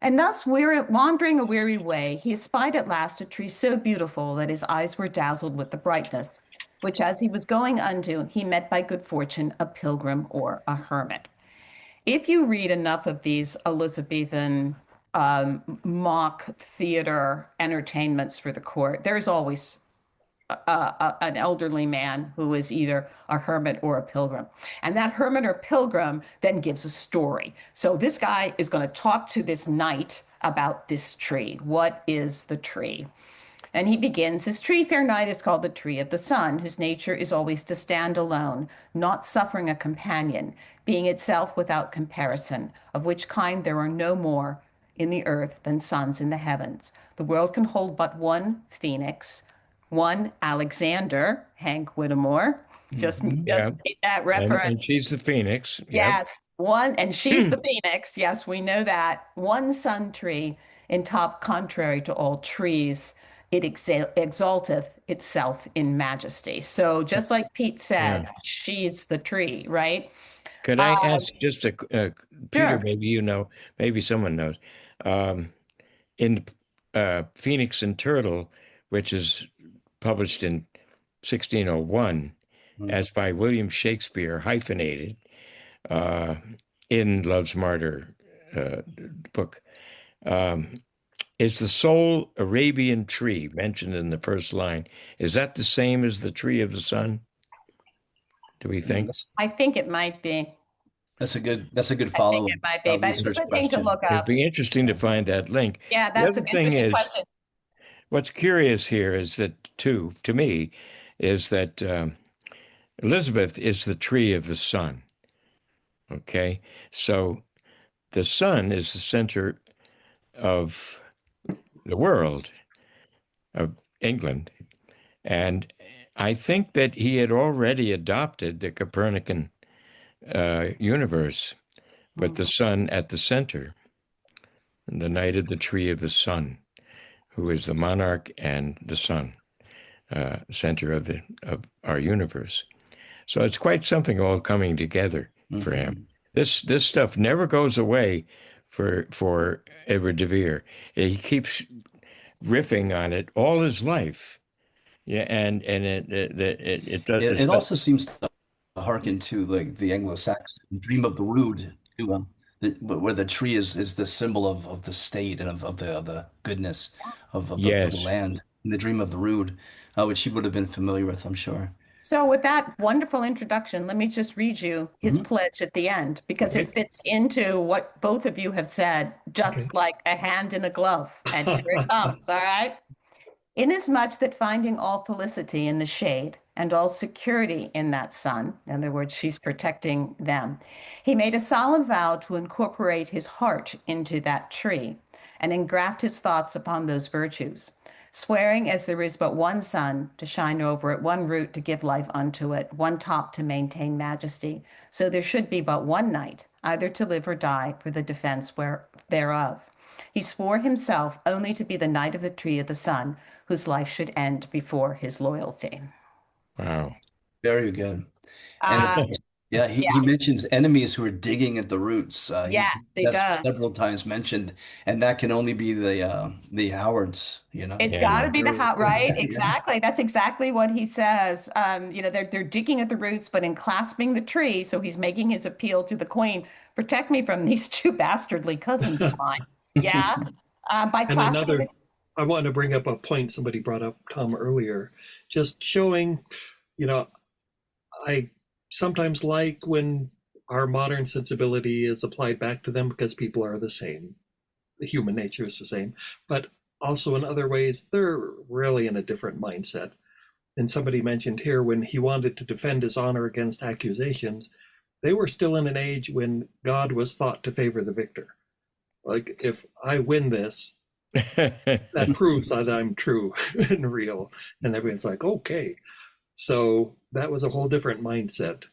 B: And thus, wandering a weary way, he espied at last a tree so beautiful that his eyes were dazzled with the brightness, which as he was going unto, he met by good fortune a pilgrim or a hermit. If you read enough of these Elizabethan mock theater entertainments for the court, there's always an elderly man who is either a hermit or a pilgrim. And that hermit or pilgrim then gives a story. So this guy is going to talk to this knight about this tree. What is the tree? And he begins, this tree, fair knight, is called the tree of the sun, whose nature is always to stand alone, not suffering a companion, being itself without comparison, of which kind there are no more in the earth than suns in the heavens. The world can hold but one phoenix, one Alexander, Hank Whittemore, just
D: Hmm.
C: Yeah.
B: made that
C: And
B: reference.
C: she's the Phoenix. Yep.
B: Yes, One, and she's the phoenix. Yes, we know that. One sun tree in top contrary to all trees, it exalteth itself in majesty. So just like Pete
C: Yeah.
B: said, she's the tree, right?
C: Could I
B: Uh,
C: ask just a, Peter,
B: sure.
C: maybe you know, maybe someone knows. Um, in Phoenix and Turtle, which is published in 1601,
D: Mhm.
C: as by William Shakespeare, hyphenated, uh, in Love's Martyr book, um, is the sole Arabian tree mentioned in the first line. Is that the same as the tree of the sun? Do we think?
B: I think it might be.
D: That's a good
B: I think
D: follow-up
B: it might be, but it's a
D: research
B: good thing to
D: question.
B: look
C: It'd
B: up.
C: be interesting to find that link.
B: Yeah,
C: The
B: that's
C: other
B: an
C: thing
B: interesting
C: is,
B: question.
C: what's curious here is that, too, to me, is that Elizabeth is the tree of the sun. Okay, so the sun is the center of the world, of England, and I think that he had already adopted the Copernican universe with the sun at the center, and the knight of the tree of the sun, who is the monarch and the sun, center of our universe. So it's quite something all coming together for him.
D: Mhm.
C: This stuff never goes away for Edward de Vere. He keeps riffing on it all his life. Yeah, and it does.
D: It,
C: It's
D: it
C: not,
D: also seems to harken to like the Anglo-Saxon dream of the rood, too, where the tree is the symbol of the state and of the goodness of the
C: yes,
D: land. In the dream of the rood, which he would have been familiar with, I'm sure.
B: So, with that wonderful introduction, let me just read you his
D: Mhm.
B: pledge at the end because
A: Okay.
B: it fits into what both of you have said,
A: Okay.
B: just like a hand in a glove. And here it comes, all right? Inasmuch that finding all felicity in the shade and all security in that sun, in other words, she's protecting them, he made a solemn vow to incorporate his heart into that tree and engraft his thoughts upon those virtues, swearing as there is but one sun to shine over it, one root to give life unto it, one top to maintain majesty. So there should be but one knight, either to live or die for the defense thereof. He swore himself only to be the knight of the tree of the sun, whose life should end before his loyalty.
C: wow.
D: Very good. And
B: Uh,
D: yeah, he,
B: yeah,
D: he mentions enemies who are digging at the roots.
B: yeah, he
D: That's
B: does.
D: several times mentioned, and that can only be the Howards,
B: It's
C: Yeah,
B: got to be the hot, right?
D: Yeah.
B: Exactly. That's exactly what he says. They're digging at the roots, but in clasping the tree, so he's making his appeal to the queen, protect me from these two bastardly cousins of mine. Yeah. By
A: And
B: clasping
A: another,
B: the,
A: I want to bring up a point somebody brought up, Tom, earlier, just showing, you know, I sometimes like when our modern sensibility is applied back to them because people are the same. The human nature is the same. But also in other ways, they're really in a different mindset. And somebody mentioned here when he wanted to defend his honor against accusations, they were still in an age when God was thought to favor the victor. Like, if I win this, that proves that I'm true and real. And everyone's like, okay. So that was a whole different mindset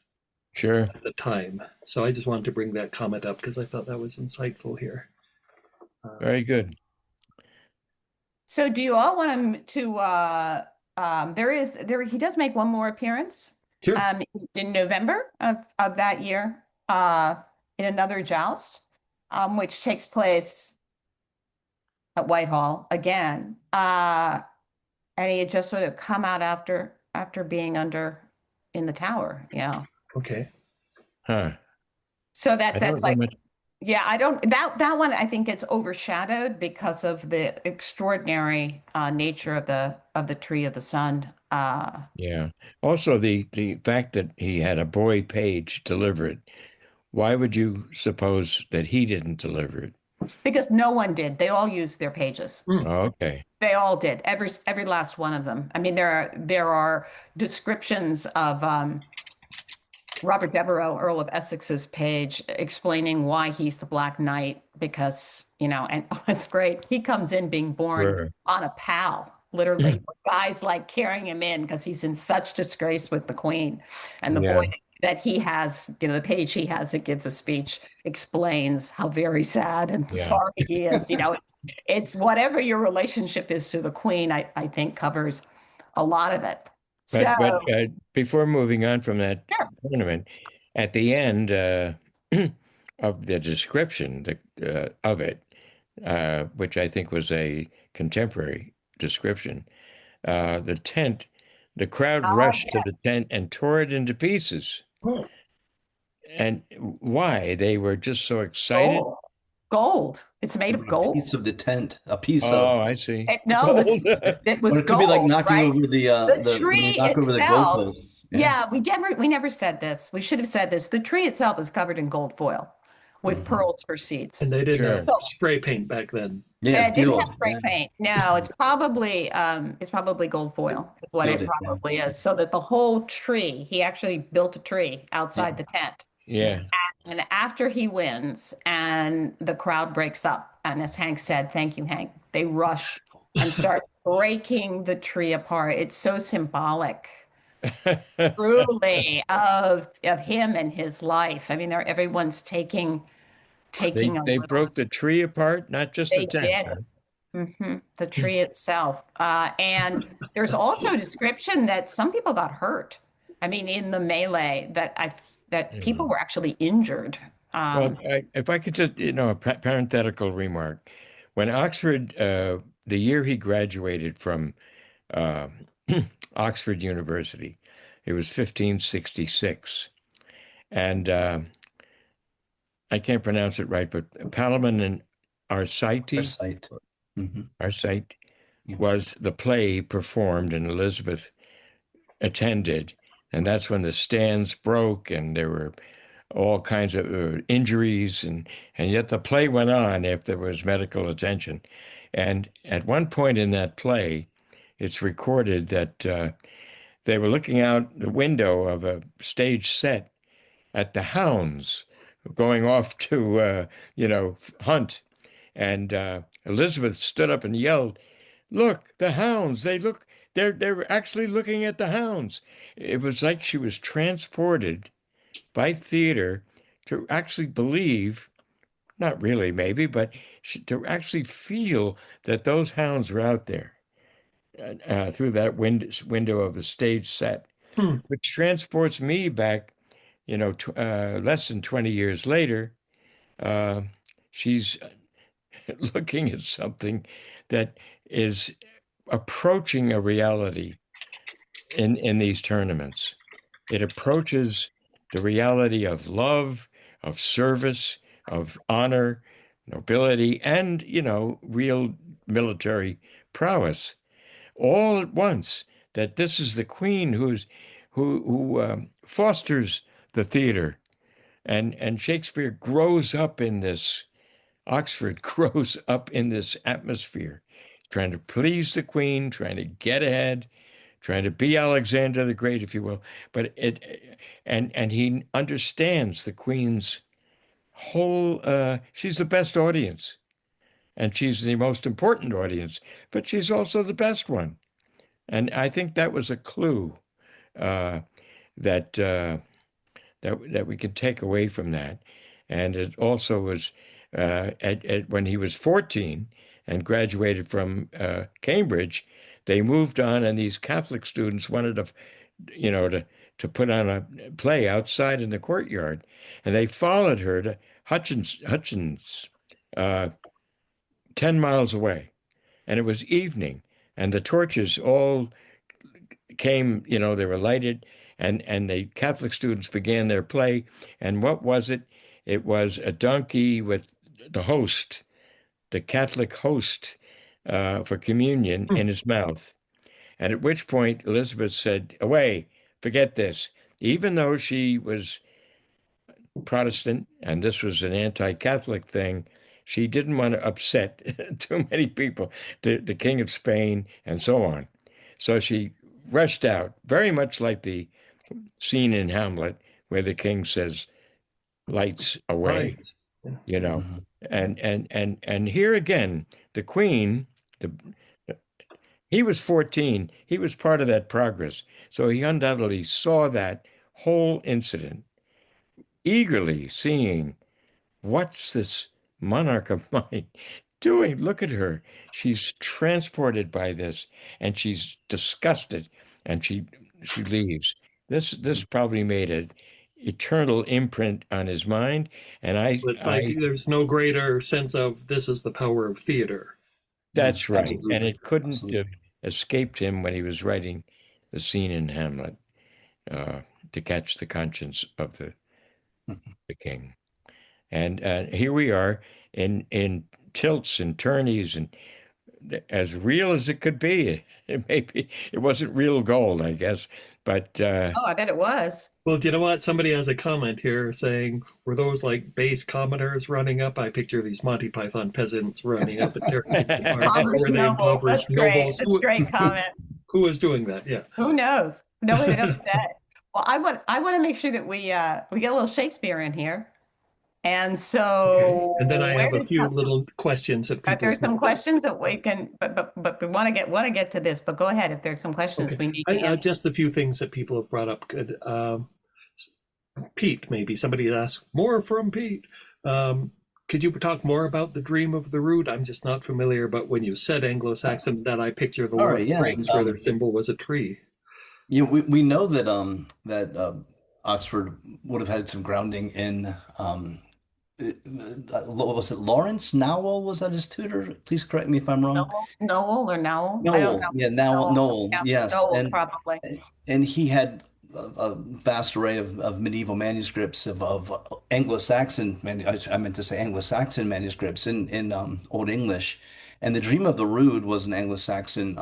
C: sure.
A: at the time. So I just wanted to bring that comment up because I thought that was insightful here.
C: Very good.
B: so do you all want him to, he does make one more appearance
A: Sure.
B: in November of that year in another joust, which takes place at Whitehall again. And he had just sort of come out after being under in the Tower. Yeah.
A: Okay.
C: Huh.
B: So
C: I
B: that's
C: don't know
B: like,
C: much.
B: yeah, I don't that one I think gets overshadowed because of the extraordinary nature of the Tree of the Sun.
C: Yeah. Also, the fact that he had a boy page deliver it. Why would you suppose that he didn't deliver it?
B: Because no one did. They all used their pages.
C: Oh, okay.
B: They all did. Every last one of them. I mean, there are descriptions of Robert Devereux, Earl of Essex's page, explaining why he's the Black Knight, because, and it's great. He comes in being born
C: Sure.
B: on a pal, literally. Guys like carrying him in because he's in such disgrace with the queen. And the boy
C: Yeah.
B: that he has, the page he has that gives a speech explains how very sad and
C: Yeah.
B: sorry he is. It's whatever your relationship is to the queen, I think covers a lot of it. So,
C: But before moving on from that
B: sure.
C: tournament, at the end of the description of it, which I think was a contemporary description, the tent, the crowd
B: Oh,
C: rushed to the tent and tore it into pieces.
A: Oh,
C: And why? They were just so excited.
B: gold. Gold. It's made of
D: A piece
B: gold.
D: of the tent, a piece of.
C: Oh, I see.
B: No,
C: Gold.
B: it
D: Or
B: was
D: it could be like
B: gold,
D: knocking
B: right?
D: over
B: The
D: the when you
B: tree
D: knock over the
B: itself,
D: goalposts. Yeah.
B: yeah, we never said this. We should have said this. The tree itself is covered in gold foil with
D: Hmm.
B: pearls for seeds.
A: and they didn't have
C: Sure.
B: So
A: spray paint back then.
D: Yeah, it's
B: it didn't have
D: gilded.
B: spray
D: Yeah.
B: paint. No, it's probably gold foil is what it
D: Gilded. Yeah.
B: probably is. So that the whole tree, he actually built a tree outside
D: Yeah.
B: the tent.
C: Yeah.
B: And after he wins and the crowd breaks up, and as Hank said, thank you, Hank, they rush and start breaking the tree apart. It's so symbolic, truly, of him and his life. I mean, everyone's taking a
C: They
B: little.
C: broke the tree apart, not just the
B: They
C: tent.
B: did.
C: Huh?
B: The tree itself. And there's also a description that some people got hurt. I mean, in the melee, that people
C: Mhm.
B: were actually injured.
C: Well, if I could just, a parenthetical remark. When Oxford, the year he graduated from uh, Oxford University, it was 1566. And I can't pronounce it right, but Palamon and
D: Our
C: Arcite,
D: site. Hmm.
C: Arcite
D: Yeah.
C: was the play performed and Elizabeth attended. And that's when the stands broke and there were all kinds of injuries, and yet the play went on if there was medical attention. And at one point in that play, it's recorded that they were looking out the window of a stage set at the hounds going off to, hunt. And Elizabeth stood up and yelled, "Look, the hounds! They're actually looking at the hounds." It was like she was transported by theater to actually believe, not really maybe, but to actually feel that those hounds were out there through that window of a stage set,
A: Hmm.
C: which transports me back, less than 20 years later. Uh, she's looking at something that is approaching a reality in these tournaments. It approaches the reality of love, of service, of honor, nobility, and, real military prowess all at once. That this is the queen who fosters the theater, and Shakespeare grows up in this. Oxford grows up in this atmosphere, trying to please the queen, trying to get ahead, trying to be Alexander the Great, if you will. But and he understands the Queen's whole. She's the best audience, and she's the most important audience, but she's also the best one. And I think that was a clue uh, that that we could take away from that. And it also was when he was 14 and graduated from Cambridge, they moved on, and these Catholic students wanted to, to put on a play outside in the courtyard, and they followed her to Hutchins, uh, 10 miles away, and it was evening, and the torches all came, they were lighted, and the Catholic students began their play. And what was it? It was a donkey with the host, the Catholic host, for communion
A: Hmm.
C: in his mouth. And at which point Elizabeth said, "Away, forget this." Even though she was Protestant and this was an anti-Catholic thing, she didn't want to upset too many people, the King of Spain and so on. So she rushed out, very much like the scene in Hamlet where the king says, "Lights away,"
A: Right. Yeah.
C: you know.
D: Hmm.
C: And here again, the queen, the he was 14. He was part of that progress. So he undoubtedly saw that whole incident, eagerly seeing what's this monarch of mine doing? Look at her. She's transported by this, and she's disgusted, and she leaves. This probably made an eternal imprint on his mind, and
A: But like, there's no greater sense of this is the power of theater.
C: that's right. And
D: Absolutely.
C: it couldn't have
D: Absolutely.
C: escaped him when he was writing the scene in Hamlet, to catch the conscience of the king. And here we are in tilts and tourneys and as real as it could be. Maybe it wasn't real gold, I guess, but
B: Oh, I bet it was.
A: Well, do you know what? Somebody has a comment here saying, were those like base commoners running up? I picture these Monty Python peasants running up and tearing things apart. Or
B: Impoverished
A: were they
B: nobles.
A: impoverished
B: That's great.
A: nobles?
B: That's a great comment.
A: Who was doing that? Yeah.
B: Who knows? Nobody knows that. Well, I want to make sure that we get a little Shakespeare in here. And
A: Okay.
B: so
A: And then I
B: where
A: have a
B: does
A: few
B: some-
A: little questions that people.
B: there's some questions that we can, but we want to get to this. But go ahead if there's some questions
A: Okay.
B: we need to answer.
A: Just a few things that people have brought up. Could Pete, maybe somebody asked more from Pete. Could you talk more about the Dream of the Rood? I'm just not familiar, but when you said Anglo-Saxon, that I picture the
D: All
A: Lord
D: right,
A: of the
D: yeah.
A: Rings, where their symbol was a tree.
D: We know that Oxford would have had some grounding in what was it, Lawrence Nowell, was that his tutor? Please correct me if I'm wrong.
B: Noel or Nowell? I don't
D: Noel,
B: know.
D: yeah, Noel,
B: Yeah,
D: yes,
B: Noel probably.
D: and he had a vast array of medieval manuscripts of Anglo-Saxon. I meant to say Anglo-Saxon manuscripts in Old English, and the Dream of the Rood was an Anglo-Saxon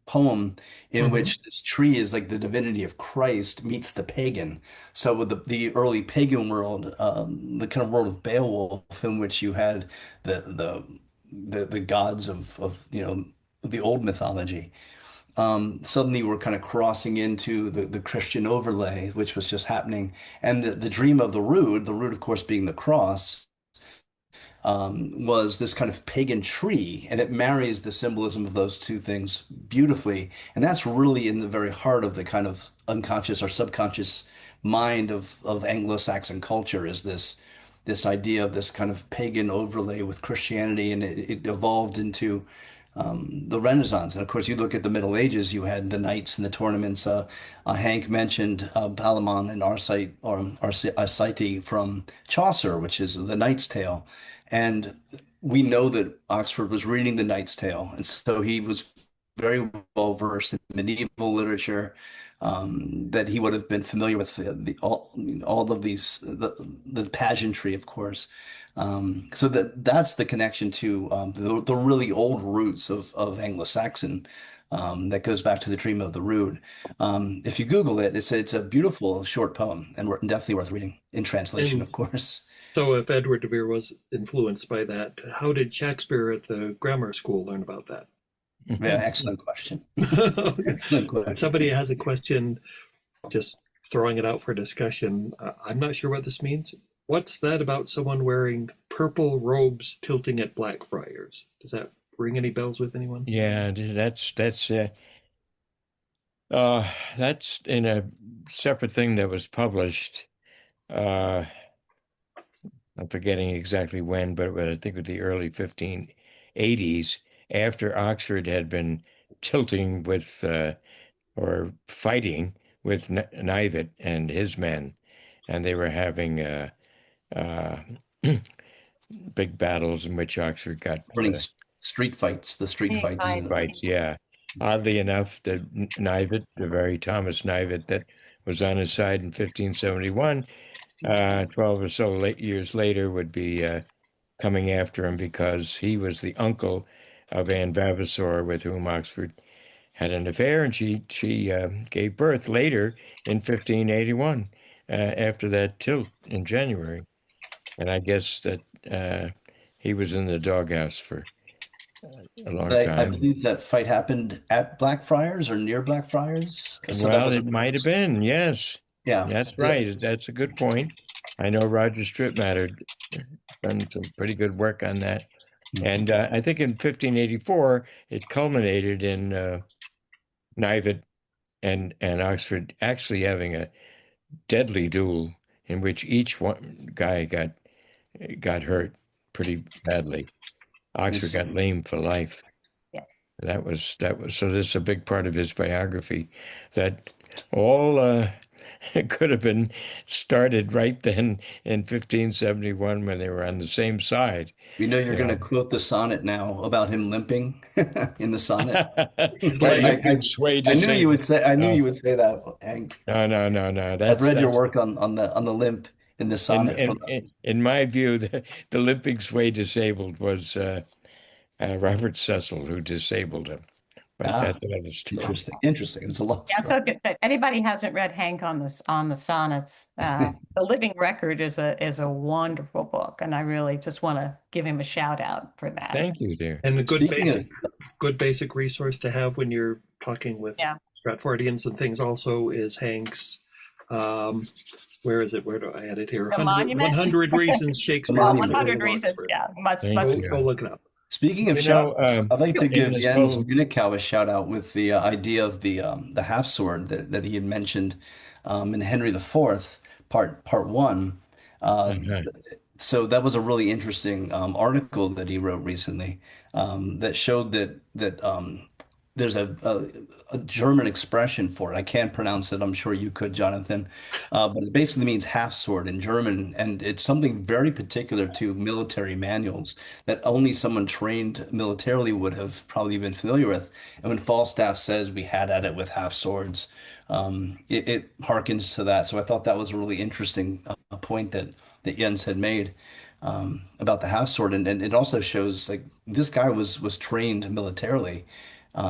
D: poem in
A: Mhm.
D: which this tree is like the divinity of Christ meets the pagan. So with the early pagan world, the kind of world of Beowulf, in which you had the gods of the old mythology, suddenly we're kind of crossing into the Christian overlay, which was just happening. And the dream of the root, of course, being the cross, was this kind of pagan tree, and it marries the symbolism of those two things beautifully. And that's really in the very heart of the kind of unconscious or subconscious mind of Anglo-Saxon culture, is this idea of this kind of pagan overlay with Christianity, and it evolved into the Renaissance. And of course, you look at the Middle Ages, you had the knights and the tournaments. Hank mentioned Palamon and Arcite from Chaucer, which is the Knight's Tale. And we know that Oxford was reading the Knight's Tale, and so he was very well versed in medieval literature. That he would have been familiar with all of these the pageantry, of course. So that's the connection to the really old roots of Anglo-Saxon, that goes back to the Dream of the Rood. If you Google it, it's a beautiful short poem, and definitely worth reading in translation,
A: And
D: of course.
A: so if Edward de Vere was influenced by that, how did Shakespeare at the grammar school learn about that?
D: Yeah, excellent question.
A: Okay.
D: Excellent question.
A: Somebody has a question, just throwing it out for discussion. I'm not sure what this means. What's that about someone wearing purple robes tilting at Blackfriars? Does that ring any bells with anyone?
C: Yeah, that's in a separate thing that was published. Uh, I'm forgetting exactly when, but I think it was the early 1580s, after Oxford had been tilting with or fighting with Knivett and his men, and they were having uh, big battles in which Oxford got
D: Running street fights, the street
B: Street
D: fights.
B: fights.
C: right. Yeah. Oddly enough, the Knivett, the very Thomas Knivett that was on his side in 1571, 12 or so years later, would be coming after him because he was the uncle of Anne Vavasor, with whom Oxford had an affair, and she gave birth later in 1581, after that tilt in January. And I guess that he was in the doghouse for a long
D: I
C: time.
D: believe that fight happened at Blackfriars or near Blackfriars. So that
C: Well,
D: was
C: it might have been, yes.
D: yeah.
C: That's right. That's a good point. I know Roger Strittmatter done some pretty good work on that. And I think in 1584, it culminated in Knivett and Oxford actually having a deadly duel in which each one guy got hurt pretty badly. Oxford
D: Yes.
C: got lame for life.
B: Yeah.
C: That was so. This is a big part of his biography that all could have been started right then in 1571 when they were on the same side.
D: You know, you're
C: You
D: going to
C: know,
D: quote the sonnet now about him limping in the sonnet.
A: His
C: my
A: leg.
C: limping sway
D: I knew you would
C: disabled.
D: say, I knew
C: Uh,
D: you would say that, Hank.
C: no, no, no, no.
D: I've
C: That's
D: read your
C: that's
D: work on the limp in the
C: in
D: sonnet from
C: in in, in my view, the limping sway disabled was Robert Cecil who disabled him. But
D: ah,
C: that's another story.
D: interesting. It's a long
B: Yeah,
D: story.
B: so if anybody hasn't read Hank on this on the sonnets, The Living Record is a wonderful book, and I really just want to give him a shout out for that.
C: Thank you, dear.
A: And a
D: Speaking of,
A: good basic resource to have when you're talking with
B: Yeah.
A: Stratfordians and things also is Hank's um, where is it? Where do I add it here?
B: The
A: 100,
B: Monument?
A: 100 Reasons
D: The
A: Shakespeare
B: Well,
A: was the
D: Monument.
A: Earl
B: 100
A: of
B: Reasons,
A: Oxford.
B: yeah, much,
C: Thank
B: much.
C: you.
A: Go look it up.
D: Speaking of
C: You know,
D: shout-outs, I'd like to
C: in
D: give
C: this
D: Jens
C: whole
D: Unikau a shout out with the idea of the half sword that he had mentioned in Henry IV, part one. Uh,
C: uh-huh.
D: so that was a really interesting article that he wrote recently that showed that there's a German expression for it. I can't pronounce it. I'm sure you could, Jonathan. But it basically means half sword in German, and it's something very particular to military manuals that only someone trained militarily would have probably been familiar with. And when Falstaff says we had at it with half swords, it harkens to that. So I thought that was a really interesting point that Jens had made about the half sword, and it also shows like this guy was trained militarily.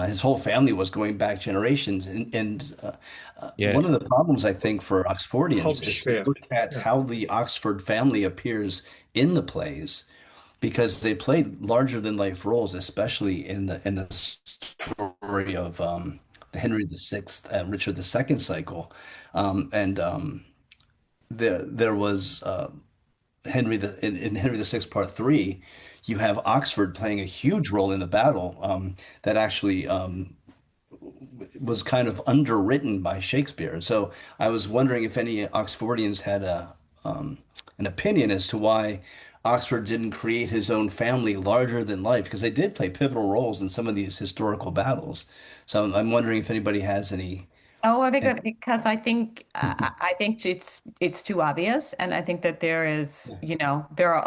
D: His whole family was going back generations, and
C: Yes.
D: one of the problems I think for Oxfordians is to
A: Hauptschwer.
D: look at
A: Yeah.
D: how the Oxford family appears in the plays because they played larger than life roles, especially in the story of the Henry VI, Richard II cycle, and there was in Henry VI Part Three, you have Oxford playing a huge role in the battle that actually was kind of underwritten by Shakespeare. So I was wondering if any Oxfordians had an opinion as to why Oxford didn't create his own family larger than life, because they did play pivotal roles in some of these historical battles. So I'm wondering if anybody has any.
B: Oh, I think that because I think it's too obvious, and I think that there is, there are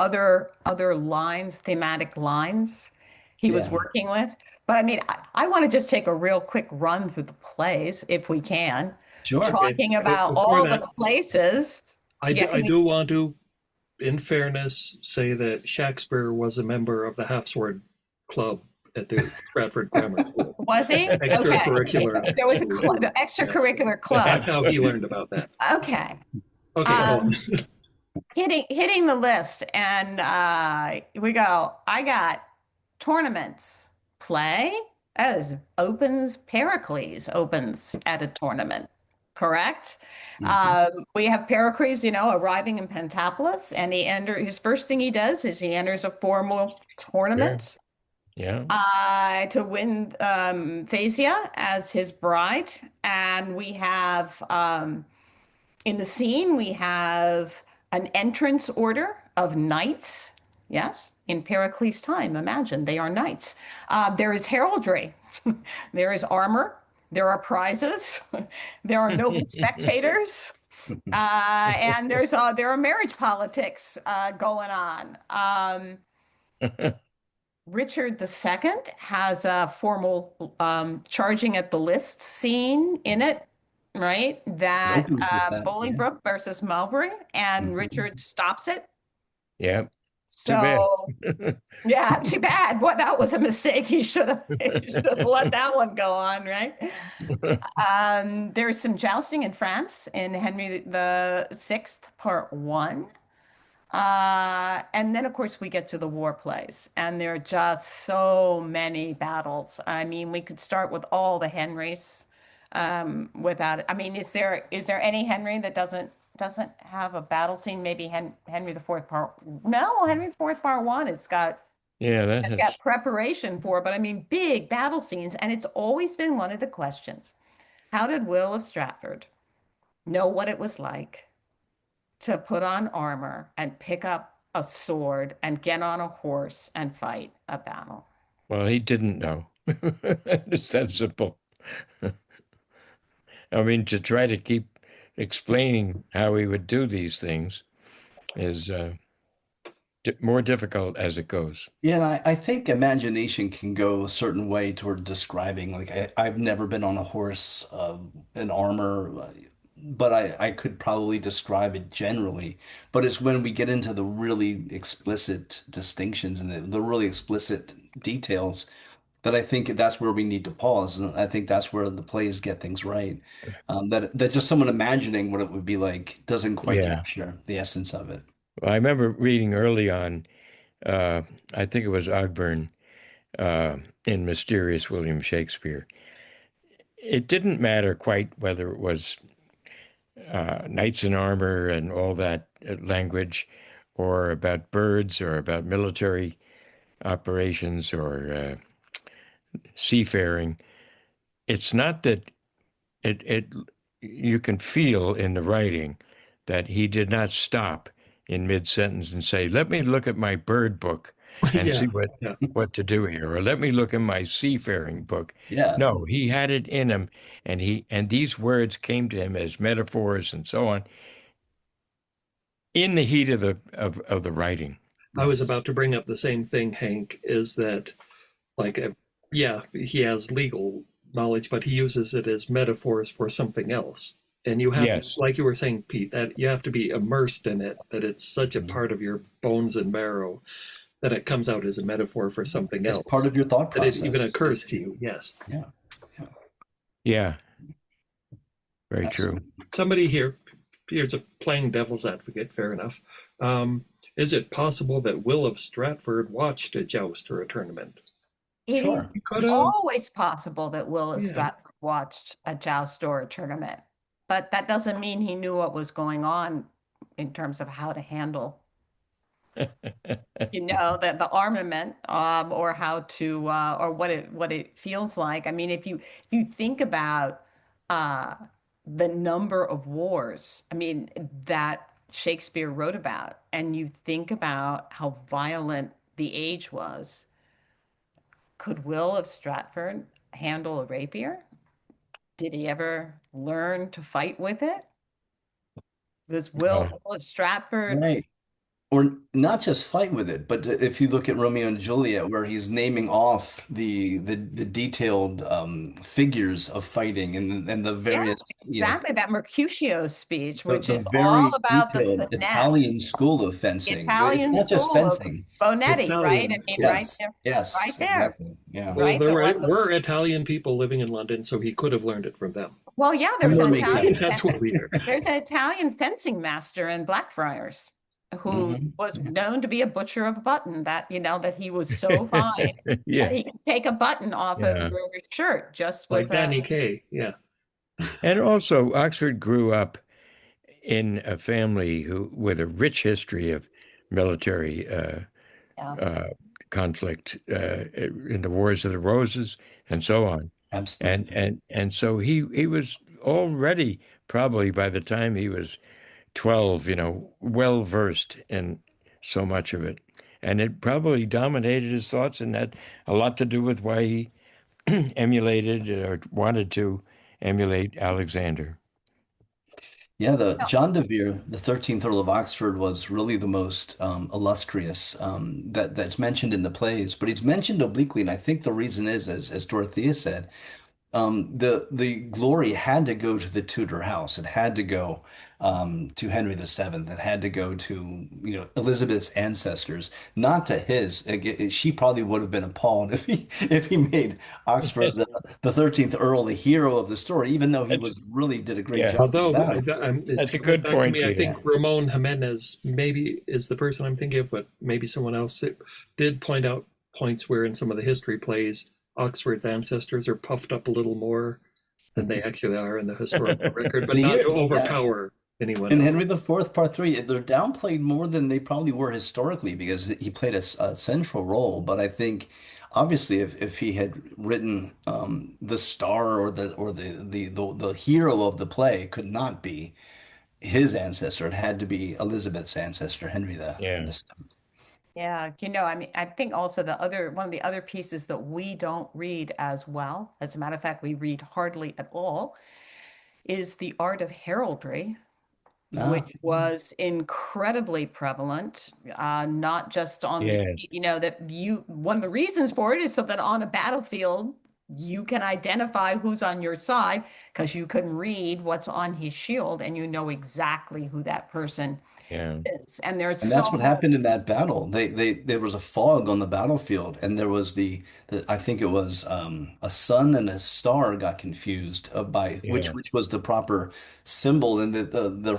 B: other lines, thematic lines he was
D: Yeah,
B: working with. But I mean, I want to just take a real quick run through the plays, if we can,
D: sure.
A: Okay.
B: talking about
A: Before
B: all the
A: that,
B: places. Yeah,
A: I
B: can we?
A: do want to, in fairness, say that Shakespeare was a member of the Half Sword Club at the Stratford Grammar School.
B: Was he? Okay.
A: Extracurricular
B: There was
A: school.
B: the
A: Yeah.
B: extracurricular
A: That's
B: club.
A: how he learned about that.
B: Okay.
A: Okay, go on.
B: Um, hitting the list, and we go. I got tournaments, play as opens. Pericles opens at a tournament, correct?
D: Mhm.
B: We have Pericles, arriving in Pentapolis, and his first thing he does is he enters a formal
C: Sure.
B: tournament
C: Yeah.
B: to win Thasia as his bride, and we have in the scene, we have an entrance order of knights. Yes, in Pericles' time, imagine they are knights. There is heraldry, there is armor, there are prizes, there are noble spectators, and there are marriage politics going on. Richard II has a formal charging at the list scene in it, right?
D: It
B: That
D: opens with that. Yeah.
B: Bolingbroke versus Mowbray, and
D: Mhm.
B: Richard stops it.
C: Yeah. Too bad.
B: So yeah, too bad. What that was a mistake. He should have let that one go on, right? There's some jousting in France in Henry the Sixth, Part One. And then, of course, we get to the war plays, and there are just so many battles. I mean, we could start with all the Henrys. I mean, is there any Henry that doesn't have a battle scene? Maybe Henry the Fourth Part. No, Henry the Fourth Part One
C: Yeah, that
B: has
C: has.
B: got preparation for, but I mean, big battle scenes, and it's always been one of the questions. How did Will of Stratford know what it was like to put on armor and pick up a sword and get on a horse and fight a battle.
C: Well, he didn't know. It's that simple. I mean, to try to keep explaining how he would do these things is more difficult as it goes.
D: Yeah, and I think imagination can go a certain way toward describing. Like I've never been on a horse in armor, but I could probably describe it generally. But it's when we get into the really explicit distinctions and the really explicit details that I think that's where we need to pause. And I think that's where the plays get things right. That just someone imagining what it would be like doesn't quite
C: Yeah.
D: capture the essence of it.
C: Well, I remember reading early on, uh, I think it was Ogburn in Mysterious William Shakespeare. It didn't matter quite whether it was knights in armor and all that language, or about birds, or about military operations, or seafaring. It's not that it you can feel in the writing that he did not stop in mid-sentence and say, "Let me look at my bird book and
A: Yeah,
C: see
A: yeah.
C: what to do here," or "Let me look in my seafaring book."
D: Yeah.
C: No, he had it in him, and these words came to him as metaphors and so on in the heat of the writing.
A: I was
D: Yes.
A: about to bring up the same thing, Hank, is that like yeah, he has legal knowledge, but he uses it as metaphors for something else. And you have,
C: Yes.
A: like you were saying, Pete, that you have to be immersed in it, that it's such a
C: Mhm.
A: part of your bones and marrow that it comes out as a metaphor for something
D: It's part
A: else.
D: of your thought
A: That it even
D: process.
A: occurs to you. Yes.
D: Yeah. Yeah.
C: Yeah, very true.
D: Absolutely.
A: Somebody here, here's a playing devil's advocate, fair enough. Is it possible that Will of Stratford watched a joust or a tournament?
B: It is
D: Sure.
A: He could have.
B: always possible that Willis
A: Yeah.
B: Stratford watched a joust or a tournament, but that doesn't mean he knew what was going on in terms of how to handle, that the armament, or how to, or what it feels like. I mean, if you think about uh, the number of wars, I mean, that Shakespeare wrote about, and you think about how violent the age was. Could Will of Stratford handle a rapier? Did he ever learn to fight with it? Was Will
C: Well,
B: of Stratford?
D: Right. Or not just fight with it, but if you look at Romeo and Juliet, where he's naming off the detailed figures of fighting and the
B: Yes,
D: various,
B: exactly. That Mercutio speech, which
D: the
B: is all
D: very
B: about the
D: detailed
B: finesse,
D: Italian school of
B: the
D: fencing. It's
B: Italian
D: not just
B: school of
D: fencing.
B: Bonetti, right? I
A: Italians,
B: mean, right
D: Yes.
B: there, right
D: Yes,
B: there,
D: exactly. Yeah.
A: well,
B: right?
A: there
B: There
A: were,
B: was
A: were Italian people living in London, so he could have learned it from them.
B: well, yeah,
D: And we're making it.
A: That's what we hear.
B: there's an Italian fencing master in Blackfriars who
D: Hmm.
B: was known to be a butcher of a button, that he was so fine that
C: yeah,
B: he could take a button off of
C: yeah.
B: your shirt just
A: Like
B: with a,
A: Danny Kaye. Yeah.
C: And also, Oxford grew up in a family with a rich history of military
B: yeah.
C: uh, conflict in the Wars of the Roses and so on. And
D: Absolutely.
C: and and so he was already, probably by the time he was 12, well versed in so much of it. And it probably dominated his thoughts and had a lot to do with why he emulated or wanted to emulate Alexander.
D: Yeah, the John de Vere, the 13th Earl of Oxford, was really the most illustrious that's mentioned in the plays, but he's mentioned obliquely, and I think the reason is, as Dorothea said, the glory had to go to the Tudor house. It had to go to Henry VII. It had to go to Elizabeth's ancestors, not to his. She probably would have been appalled if he made Oxford the 13th Earl the hero of the story, even though he
C: That's,
D: was really did a great
C: yeah,
D: job
A: Although
D: about it.
A: it's
C: that's a
A: coming
C: good
A: back to
C: point,
A: me, I
C: Peter.
A: think Ramon Jimenez maybe is the person I'm thinking of, but maybe someone else did point out points where in some of the history plays, Oxford's ancestors are puffed up a little more than they actually are in the historical record, but
D: And
A: not
D: here,
A: to
D: yeah,
A: overpower. Anyone
D: And
A: know?
D: Henry the Fourth, Part Three, they're downplayed more than they probably were historically because he played a central role. But I think, obviously, if he had written the star or the hero of the play could not be his ancestor. It had to be Elizabeth's ancestor, Henry
C: Yeah.
D: the Seventh.
B: Yeah, I mean, I think also one of the other pieces that we don't read as well, as a matter of fact, we read hardly at all, is the art of heraldry,
D: Ah,
B: which was incredibly prevalent, not just on the,
C: Yeah.
B: that one of the reasons for it is so that on a battlefield, you can identify who's on your side because you can read what's on his shield and you know exactly who that person
C: Yeah.
B: is. And there's
D: and
B: so
D: that's what happened in that battle. There was a fog on the battlefield, and there was the I think it was a sun and a star got confused by
C: Yeah.
D: which was the proper symbol, and the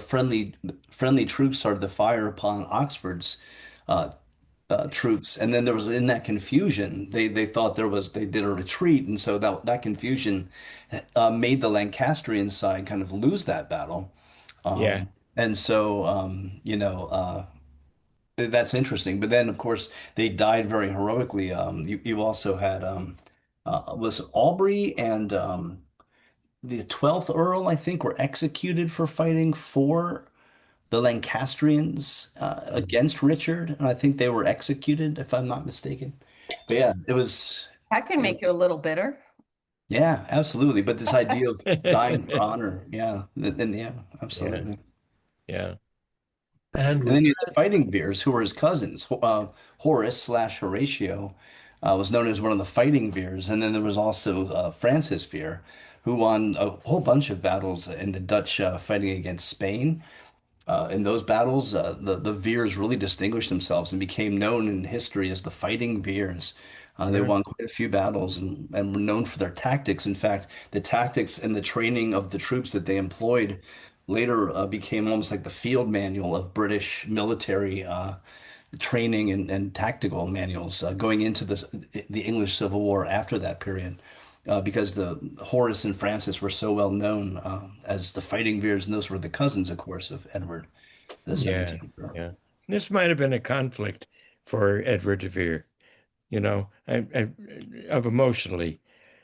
D: friendly troops started to fire upon Oxford's uh, troops, and then there was in that confusion they thought they did a retreat, and so that confusion made the Lancastrian side kind of lose that battle.
C: Yeah.
D: And so, that's interesting. But then, of course, they died very heroically. You also had was it Aubrey and the 12th Earl, I think, were executed for fighting for the Lancastrians against Richard, and I think they were executed, if I'm not mistaken. But yeah,
B: that can make you a little bitter.
D: yeah, absolutely. But this idea of dying for honor, yeah, then yeah,
C: Yeah.
D: absolutely.
C: Yeah.
A: And
D: And then
A: with
D: you had the fighting Veres, who were his cousins. Horace slash Horatio was known as one of the fighting Veres. And then there was also Francis Vere, who won a whole bunch of battles in the Dutch fighting against Spain. In those battles, the Veres really distinguished themselves and became known in history as the Fighting Veres. They
C: Sure.
D: won quite a few battles and were known for their tactics. In fact, the tactics and the training of the troops that they employed later became almost like the field manual of British military training and tactical manuals going into the English Civil War after that period. Because the Horace and Francis were so well known as the Fighting Veres, and those were the cousins, of course, of Edward the
C: Yeah.
D: 17th.
C: Yeah. This might have been a conflict for Edward de Vere, of emotionally.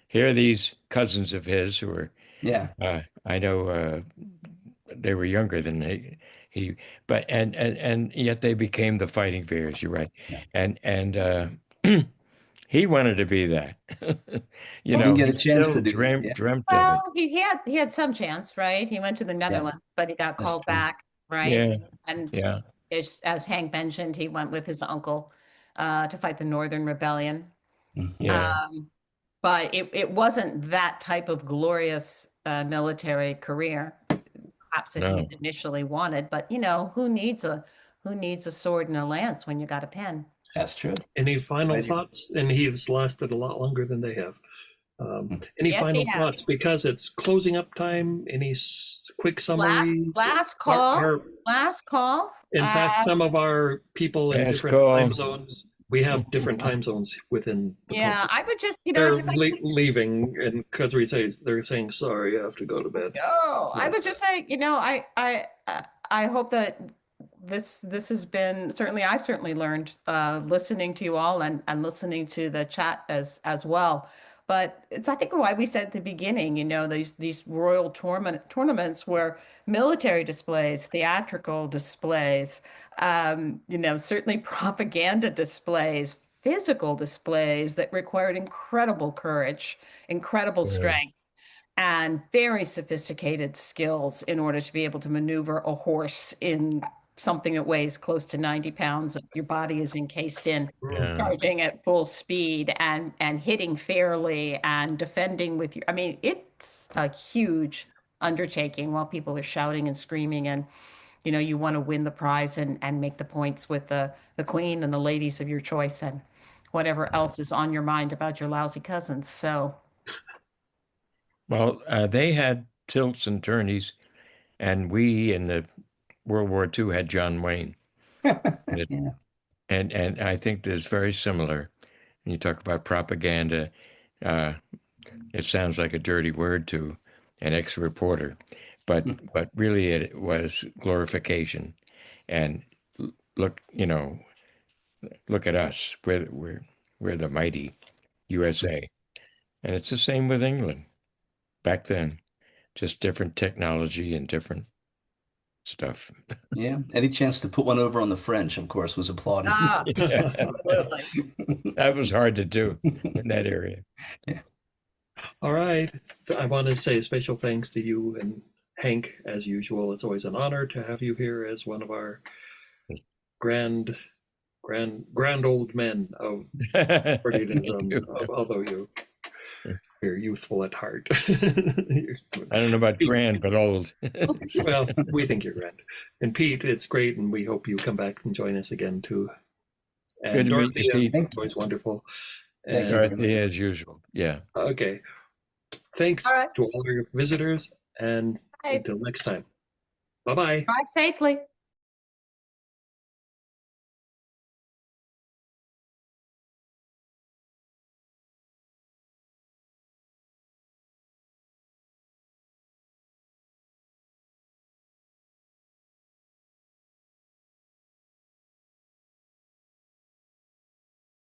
C: Here are these cousins of his who were,
D: Yeah,
C: I know, they were younger than he, but and yet they became the Fighting Veers. You're right,
D: yeah.
C: and he wanted to be that.
D: Didn't get a
C: He
D: chance
C: still
D: to do it. Yeah,
C: dreamt of it.
B: Well, he had some chance, right? He went to the
D: yeah,
B: Netherlands, but he got
D: that's
B: called
D: true.
B: back, right?
C: Yeah,
B: And
C: yeah,
B: as Hank mentioned, he went with his uncle to fight the Northern Rebellion.
D: Mhm.
C: yeah.
B: Um, but it wasn't that type of glorious military career, perhaps that he had
C: No,
B: initially wanted. But who needs a sword and a lance when you got a pen?
D: That's true.
A: any final
D: Right.
A: thoughts? And he's lasted a lot longer than they have. Any
B: Yes,
A: final
B: he has.
A: thoughts? Because it's closing up time. Any quick
B: Last
A: summary?
B: last
A: Our,
B: call,
A: our,
B: last call.
A: in fact, some of our people in
C: that's
A: different time
C: cool.
A: zones, we have different time zones within the
B: Yeah,
A: program.
B: I would just,
A: They're
B: just like,
A: leaving, and because they're saying sorry, I have to go to bed.
B: oh, I
A: Yeah.
B: would just say, I hope that this has been certainly I've certainly learned listening to you all and listening to the chat as well. But it's I think why we said at the beginning, these royal tournaments were military displays, theatrical displays, certainly propaganda displays, physical displays that required incredible courage, incredible
C: Yeah,
B: strength and very sophisticated skills in order to be able to maneuver a horse in something that weighs close to 90 pounds that your body is encased in,
C: yeah,
B: charging at full speed and hitting fairly and defending with you. I mean, it's a huge undertaking while people are shouting and screaming and you want to win the prize and make the points with the queen and the ladies of your choice and whatever else is on your mind about your lousy cousins. So
C: well, they had tilts and tourneys, and we in the World War II had John Wayne. And, it,
D: Yeah.
C: and I think there's very similar. When you talk about propaganda, uh, it sounds like a dirty word to an ex-reporter, but really it was glorification. And look, look at us. We're the mighty USA. And it's the same with England back then, just different technology and different stuff.
D: Yeah. Any chance to put one over on the French, of course, was applauded.
B: Ah,
C: Yeah,
B: absolutely.
C: that was hard to do in that area.
A: All right. I want to say a special thanks to you and Hank, as usual. It's always an honor to have you here as one of our grand old men of
C: Thank
A: Freudianism,
C: you.
A: although you're youthful at heart.
C: I don't know about grand, but old.
A: Well, we think you're grand. And Pete, it's great, and we hope you come back and join us again too. And
C: Good to meet you,
A: Dorothea,
C: Pete.
A: it's always wonderful.
D: Thank you.
C: Dorothy, as usual. Yeah.
A: Okay. Thanks
B: All right.
A: to all our visitors, and
B: Hey,
A: until next time. Bye-bye.
B: drive safely.